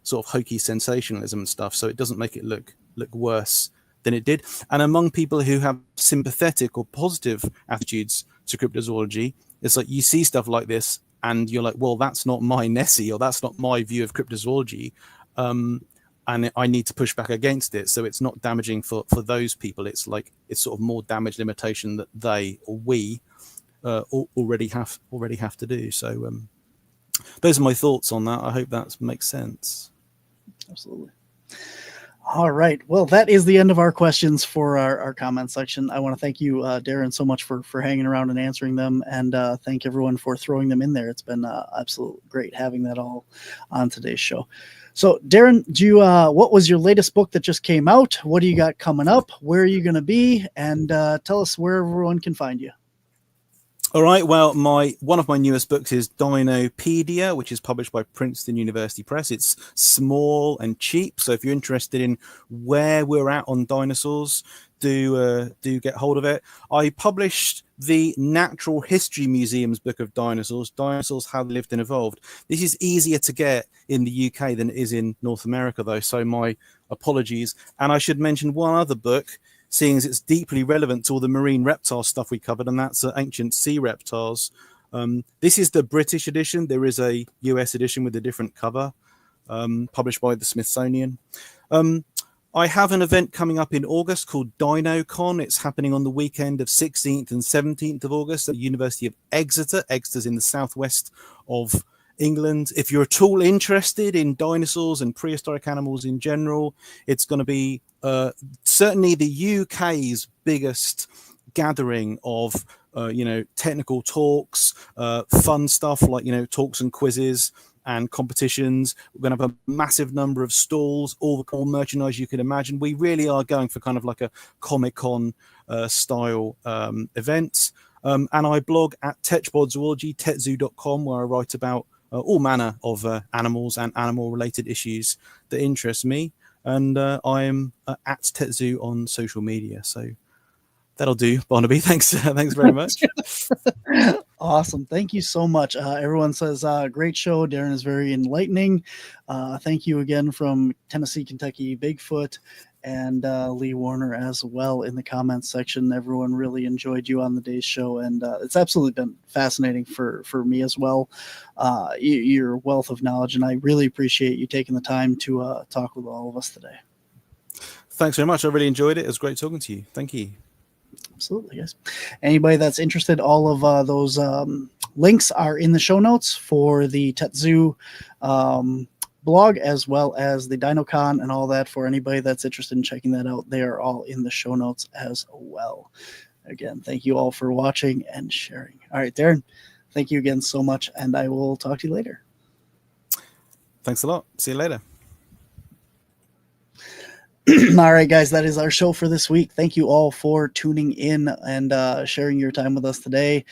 sort of hokey sensationalism and stuff. So it doesn't make it look worse than it did. And among people who have sympathetic or positive attitudes to cryptozoology, it's like you see stuff like this and you're like, well, that's not my Nessie, or that's not my view of cryptozoology. And I need to push back against it. So it's not damaging for those people. It's like, it's sort of more damage limitation that they or we already have to do. So those are my thoughts on that. I hope that makes sense. Absolutely. All right. Well, that is the end of our questions for our comment section. I want to thank you, Darren, so much for hanging around and answering them, and thank everyone for throwing them in there. It's been absolutely great having that all on today's show. So, Darren, what was your latest book that just came out? What do you got coming up? Where are you going to be? And tell us where everyone can find you. All right. Well, one of my newest books is Dinopedia, which is published by Princeton University Press. It's small and cheap, so if you're interested in where we're at on dinosaurs, do get hold of it. I published the Natural History Museum's book of dinosaurs, How They Lived and Evolved. This is easier to get in the UK than it is in North America, though, so my apologies. And I should mention one other book, seeing as it's deeply relevant to all the marine reptile stuff we covered, and that's Ancient Sea Reptiles. This is the British edition. There is a US edition with a different cover, published by the Smithsonian. I have an event coming up in August called DinoCon. It's happening on the weekend of 16th and 17th of August at the University of Exeter. Exeter's in the southwest of England. If you're at all interested in dinosaurs and prehistoric animals in general, it's going to be certainly the UK's biggest gathering of technical talks, fun stuff like talks and quizzes and competitions. We're going to have a massive number of stalls, all merchandise you can imagine. We really are going for kind of like a Comic-Con style event. And I blog at Tetrapod Zoology, tetzoo.com, where I write about all manner of animals and animal-related issues that interest me. And I am at Tetzoo on social media. So that'll do, Barnaby. Thanks very much. Awesome. Thank you so much. Everyone says, great show. Darren is very enlightening. Thank you again from Tennessee, Kentucky, Bigfoot, and Lee Warner as well in the comments section. Everyone really enjoyed you on the day's show, and it's absolutely been fascinating for me as well. Your wealth of knowledge, and I really appreciate you taking the time to talk with all of us today. Thanks very much. I really enjoyed it. It was great talking to you. Thank you. Absolutely, yes. Anybody that's interested, all of those links are in the show notes for the Tetzu blog, as well as the DinoCon and all that. For anybody that's interested in checking that out, they are all in the show notes as well. Again, thank you all for watching and sharing. All right, Darren, thank you again so much, and I will talk to you later. Thanks a lot. See you later. All right, guys, that is our show for this week. Thank you all for tuning in and sharing your time with us today.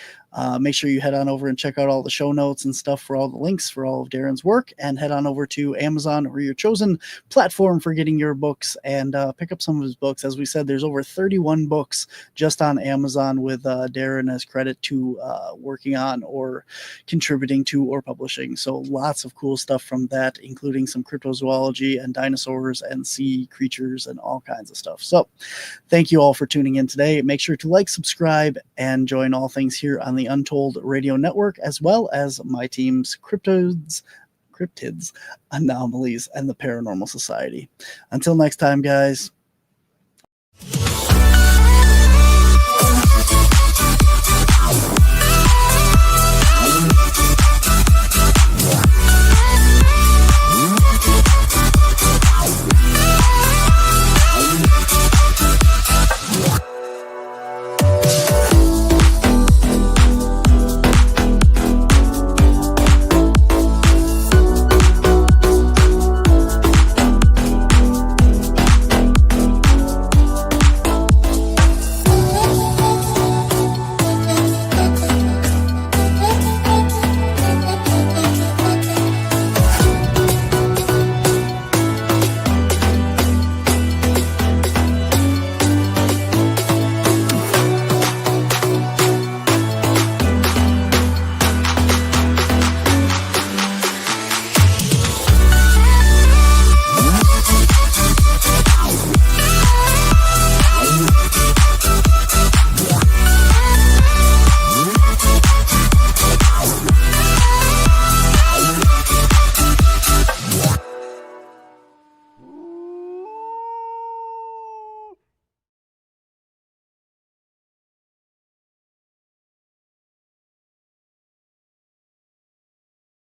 Make sure you head on over and check out all the show notes and stuff for all the links for all of Darren's work, and head on over to Amazon or your chosen platform for getting your books, and pick up some of his books. As we said, there's over 31 books just on Amazon, with Darren as credit to working on or contributing to or publishing. So lots of cool stuff from that, including some cryptozoology and dinosaurs and sea creatures and all kinds of stuff. So thank you all for tuning in today. Make sure to like, subscribe, and join all things here on the Untold Radio Network, as well as my team's cryptids, anomalies, and the Paranormal Society. Until next time, guys.